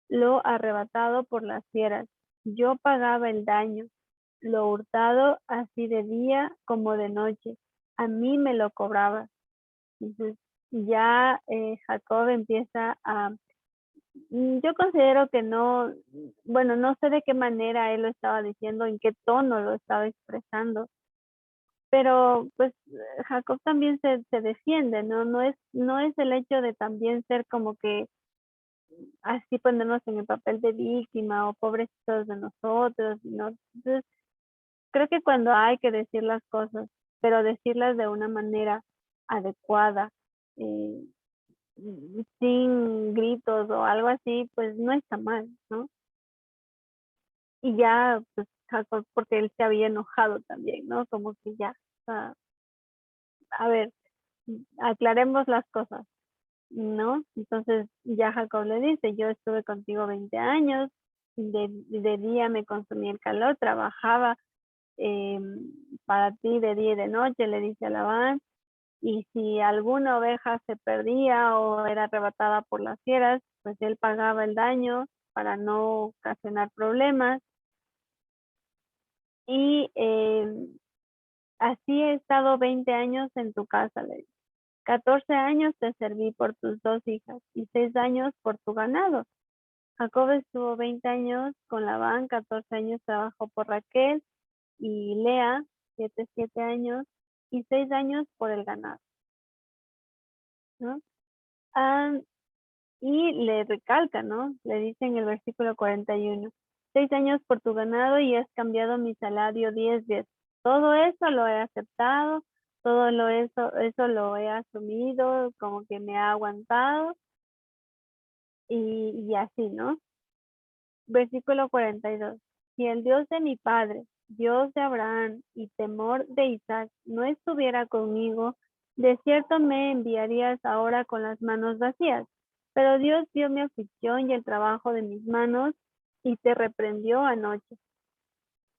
lo arrebatado por las fieras. Yo pagaba el daño, lo hurtado así de día como de noche. A mí me lo cobraba. Entonces ya Jacob empieza a... Yo considero que no, bueno, no sé de qué manera él lo estaba diciendo, en qué tono lo estaba expresando, pero pues Jacob también se defiende, ¿no? No es el hecho de también ser como que así ponernos en el papel de víctima o pobrecitos de nosotros, ¿no? Entonces, creo que cuando hay que decir las cosas, pero decirlas de una manera adecuada, eh, sin gritos o algo así, pues no está mal, ¿no? Y ya, pues Jacob, porque él se había enojado también, ¿no? Como que ya, o sea, a ver, aclaremos las cosas, ¿no? Entonces ya Jacob le dice, yo estuve contigo 20 años, de día me consumía el calor, trabajaba eh, para ti de día y de noche, le dice a Labán, y si alguna oveja se perdía o era arrebatada por las fieras, pues él pagaba el daño para no ocasionar problemas. Y así he estado 20 años en tu casa, le dice. 14 años te serví por tus 2 hijas y 6 años por tu ganado. Jacob estuvo 20 años con Labán, 14 años trabajó por Raquel y Lea, 7 años y 6 años por el ganado, ¿no? Ah, y le recalca, ¿no? Le dice en el versículo 41, 6 años por tu ganado y has cambiado mi salario 10 veces. Todo eso lo he aceptado, eso lo he asumido, como que me ha aguantado y así, ¿no? Versículo 42. Si el Dios de mi padre, Dios de Abraham y temor de Isaac no estuviera conmigo, de cierto me enviarías ahora con las manos vacías. Pero Dios vio mi aflicción y el trabajo de mis manos y te reprendió anoche.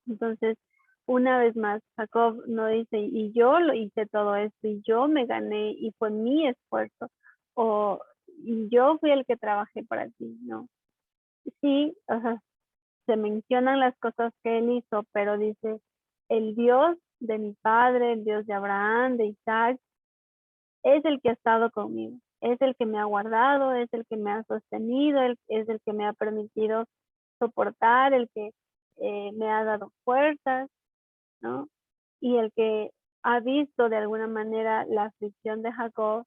Entonces, una vez más, Jacob no dice, y yo lo hice todo esto, y yo me gané, y fue mi esfuerzo, o y yo fui el que trabajé para ti, no. Sí, o sea, se mencionan las cosas que él hizo, pero dice, el Dios de mi padre, el Dios de Abraham, de Isaac, es el que ha estado conmigo, es el que me ha guardado, es el que me ha sostenido, es el que me ha permitido soportar, el que me ha dado fuerzas, ¿no? Y el que ha visto de alguna manera la aflicción de Jacob.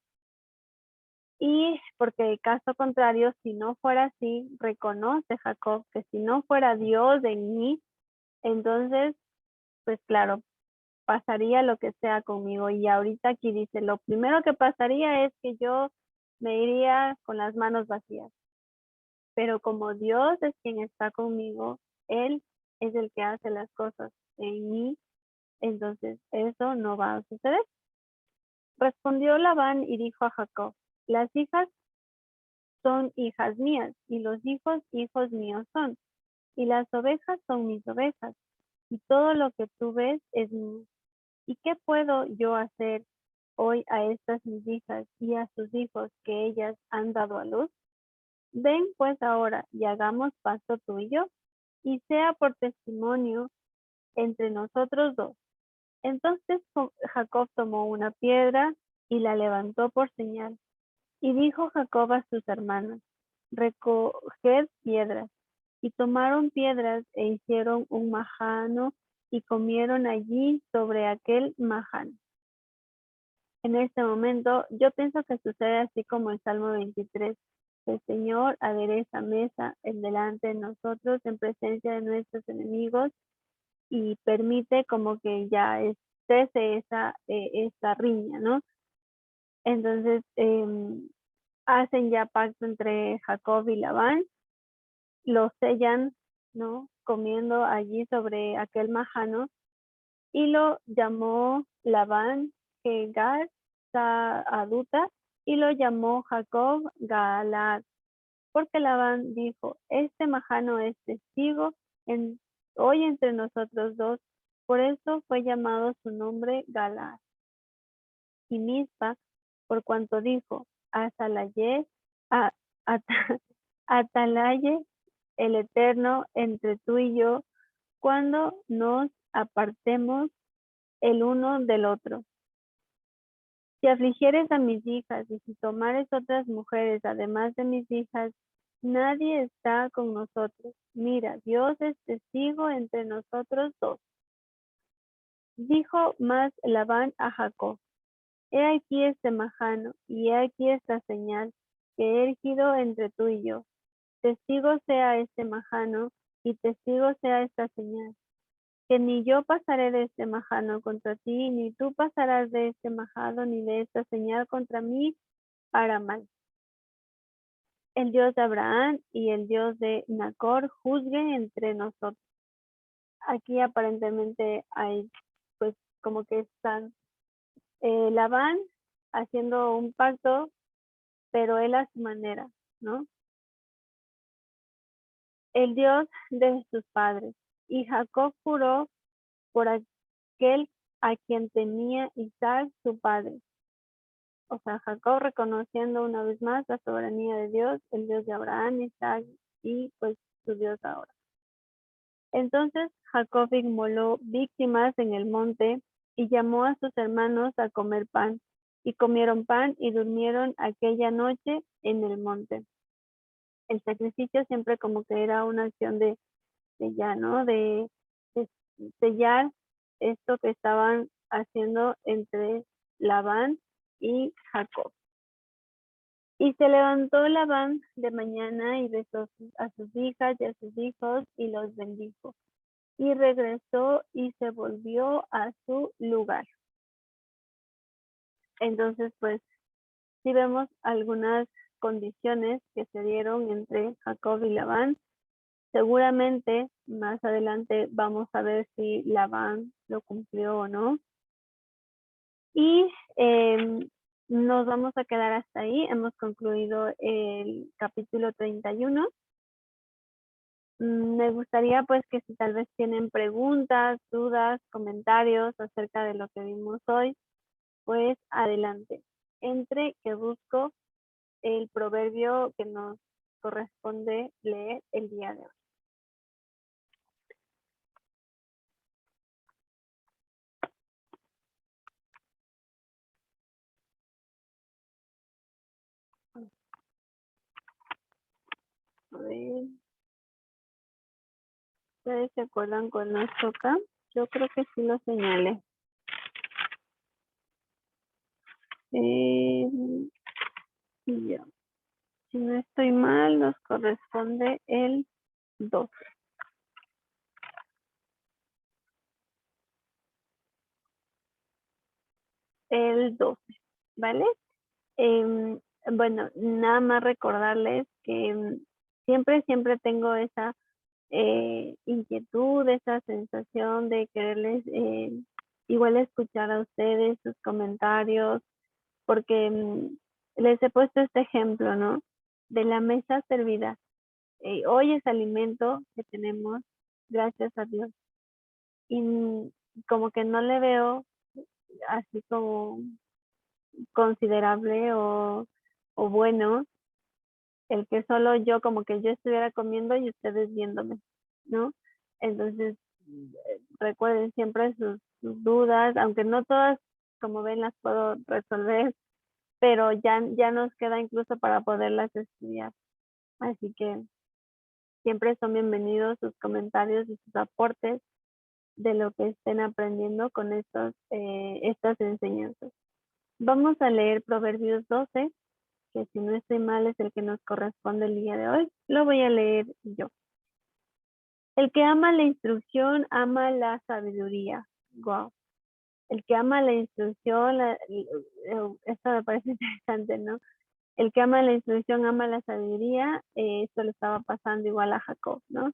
Y porque caso contrario, si no fuera así, reconoce Jacob que si no fuera Dios en mí, entonces, pues claro, pasaría lo que sea conmigo. Y ahorita aquí dice, lo primero que pasaría es que yo me iría con las manos vacías. Pero como Dios es quien está conmigo, Él es el que hace las cosas en mí, entonces eso no va a suceder. Respondió Labán y dijo a Jacob, las hijas son hijas mías y los hijos míos son, y las ovejas son mis ovejas, y todo lo que tú ves es mío. ¿Y qué puedo yo hacer hoy a estas mis hijas y a sus hijos que ellas han dado a luz? Ven pues ahora y hagamos pacto tú y yo, y sea por testimonio entre nosotros dos. Entonces Jacob tomó una piedra y la levantó por señal. Y dijo Jacob a sus hermanos, recoged piedras. Y tomaron piedras e hicieron un majano y comieron allí sobre aquel majano. En este momento, yo pienso que sucede así como el Salmo 23. El Señor adereza mesa en delante de nosotros en presencia de nuestros enemigos y permite como que ya cese esa riña, ¿no? Entonces, hacen ya pacto entre Jacob y Labán, lo sellan, ¿no? Comiendo allí sobre aquel majano y lo llamó Labán Jegar Aduta y lo llamó Jacob Galaad, porque Labán dijo, este majano es testigo hoy entre nosotros dos, por eso fue llamado su nombre Galaad. Y Mispa, por cuanto dijo, Atalaye, Atalaye el Eterno entre tú y yo, cuando nos apartemos el uno del otro. Si afligieres a mis hijas y si tomares otras mujeres además de mis hijas, nadie está con nosotros. Mira, Dios es testigo entre nosotros dos. Dijo más Labán a Jacob, he aquí este majano y he aquí esta señal que he erigido entre tú y yo. Testigo sea este majano y testigo sea esta señal, que ni yo pasaré de este majano contra ti, ni tú pasarás de este majado, ni de esta señal contra mí para mal. El Dios de Abraham y el Dios de Nacor juzguen entre nosotros. Aquí aparentemente hay, pues, como que están Labán haciendo un pacto, pero él a su manera, ¿no? El Dios de sus padres. Y Jacob juró por aquel a quien tenía Isaac su padre. O sea, Jacob reconociendo una vez más la soberanía de Dios, el Dios de Abraham, Isaac y pues su Dios ahora. Entonces Jacob inmoló víctimas en el monte y llamó a sus hermanos a comer pan. Y comieron pan y durmieron aquella noche en el monte. El sacrificio siempre como que era una acción de ya, ¿no? De sellar esto que estaban haciendo entre Labán y Jacob. Y se levantó Labán de mañana y besó a sus hijas y a sus hijos y los bendijo. Y regresó y se volvió a su lugar. Entonces, pues, sí vemos algunas condiciones que se dieron entre Jacob y Labán. Seguramente más adelante vamos a ver si Labán lo cumplió o no. Y nos vamos a quedar hasta ahí. Hemos concluido el capítulo 31. Me gustaría pues que si tal vez tienen preguntas, dudas, comentarios acerca de lo que vimos hoy, pues adelante. Entre que busco el proverbio que nos corresponde leer el día de hoy. A ver, ¿ustedes se acuerdan cuál nos toca? Yo creo que sí lo señalé. Ya. Si no estoy mal, nos corresponde el 12. El 12, ¿vale? Bueno, nada más recordarles que siempre tengo esa inquietud, esa sensación de quererles igual escuchar a ustedes, sus comentarios, porque les he puesto este ejemplo, ¿no? De la mesa servida. Hoy es alimento que tenemos, gracias a Dios. Y como que no le veo así como considerable o bueno el que solo yo, como que yo estuviera comiendo y ustedes viéndome, ¿no? Entonces, recuerden siempre sus dudas, aunque no todas, como ven, las puedo resolver, pero ya nos queda incluso para poderlas estudiar. Así que siempre son bienvenidos sus comentarios y sus aportes de lo que estén aprendiendo con estas enseñanzas. Vamos a leer Proverbios 12, que si no estoy mal es el que nos corresponde el día de hoy. Lo voy a leer yo. El que ama la instrucción, ama la sabiduría. Wow. El que ama la instrucción, esto me parece interesante, ¿no? El que ama la instrucción, ama la sabiduría. Esto le estaba pasando igual a Jacob, ¿no?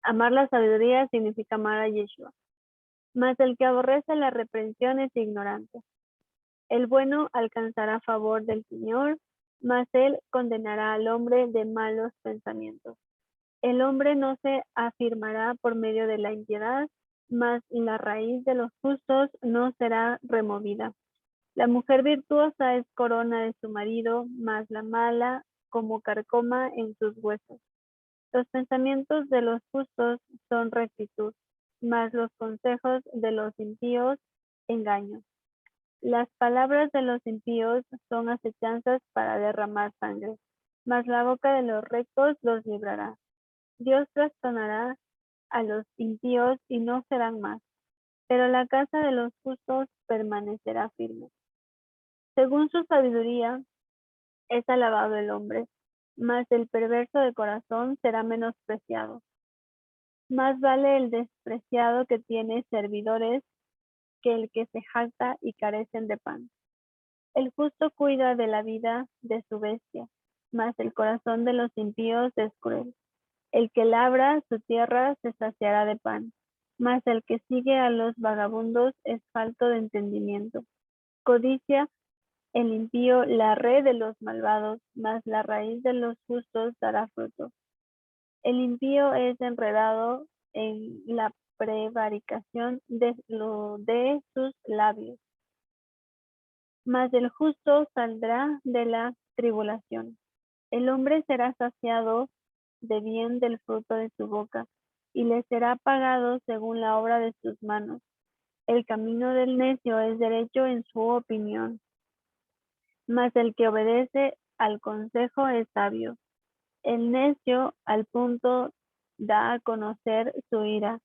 Amar la sabiduría significa amar a Yeshua. Mas el que aborrece la reprensión es ignorante. El bueno alcanzará favor del Señor, mas él condenará al hombre de malos pensamientos. El hombre no se afirmará por medio de la impiedad, mas la raíz de los justos no será removida. La mujer virtuosa es corona de su marido, mas la mala como carcoma en sus huesos. Los pensamientos de los justos son rectitud, mas los consejos de los impíos engaño. Las palabras de los impíos son acechanzas para derramar sangre, mas la boca de los rectos los librará. Dios trastornará a los impíos y no serán más, pero la casa de los justos permanecerá firme. Según su sabiduría es alabado el hombre, mas el perverso de corazón será menospreciado. Más vale el despreciado que tiene servidores que el que se jacta y carecen de pan. El justo cuida de la vida de su bestia, mas el corazón de los impíos es cruel. El que labra su tierra se saciará de pan, mas el que sigue a los vagabundos es falto de entendimiento. Codicia el impío la red de los malvados, mas la raíz de los justos dará fruto. El impío es enredado en la prevaricación de sus labios, mas el justo saldrá de la tribulación. El hombre será saciado de bien del fruto de su boca, y le será pagado según la obra de sus manos. El camino del necio es derecho en su opinión, mas el que obedece al consejo es sabio. El necio al punto da a conocer su ira,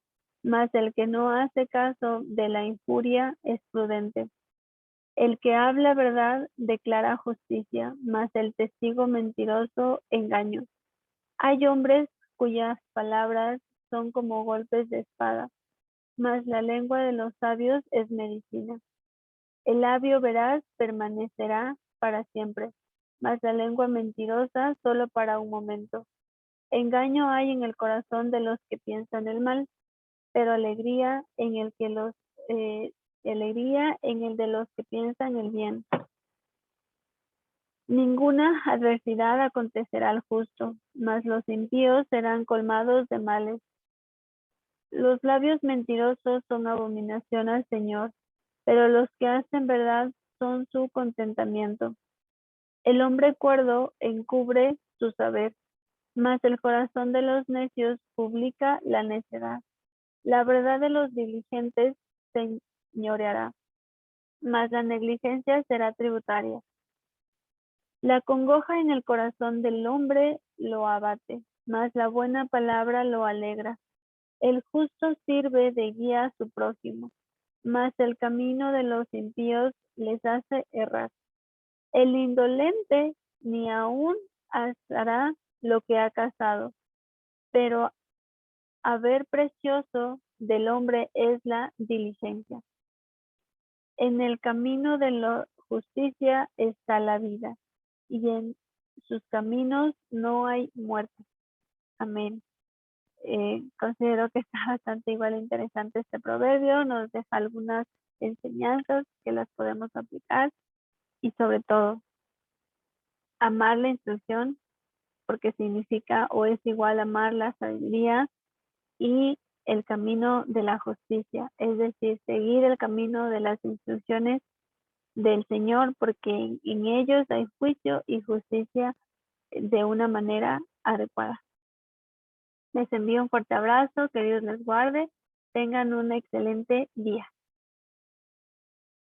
mas el que no hace caso de la injuria es prudente. El que habla verdad declara justicia, mas el testigo mentiroso engaño. Hay hombres cuyas palabras son como golpes de espada, mas la lengua de los sabios es medicina. El labio veraz permanecerá para siempre, mas la lengua mentirosa solo para un momento. Engaño hay en el corazón de los que piensan el mal, pero alegría en el de los que piensan el bien. Ninguna adversidad acontecerá al justo, mas los impíos serán colmados de males. Los labios mentirosos son abominación al Señor, pero los que hacen verdad son su contentamiento. El hombre cuerdo encubre su saber, mas el corazón de los necios publica la necedad. La verdad de los diligentes señoreará, mas la negligencia será tributaria. La congoja en el corazón del hombre lo abate, mas la buena palabra lo alegra. El justo sirve de guía a su prójimo, mas el camino de los impíos les hace errar. El indolente ni aun hará lo que ha cazado, pero haber precioso del hombre es la diligencia. En el camino de la justicia está la vida, y en sus caminos no hay muerte. Amén. Considero que está bastante igual interesante este proverbio, nos deja algunas enseñanzas que las podemos aplicar y sobre todo amar la instrucción porque significa o es igual a amar la sabiduría y el camino de la justicia, es decir, seguir el camino de las instrucciones del Señor, porque en ellos hay juicio y justicia de una manera adecuada. Les envío un fuerte abrazo, que Dios les guarde, tengan un excelente día.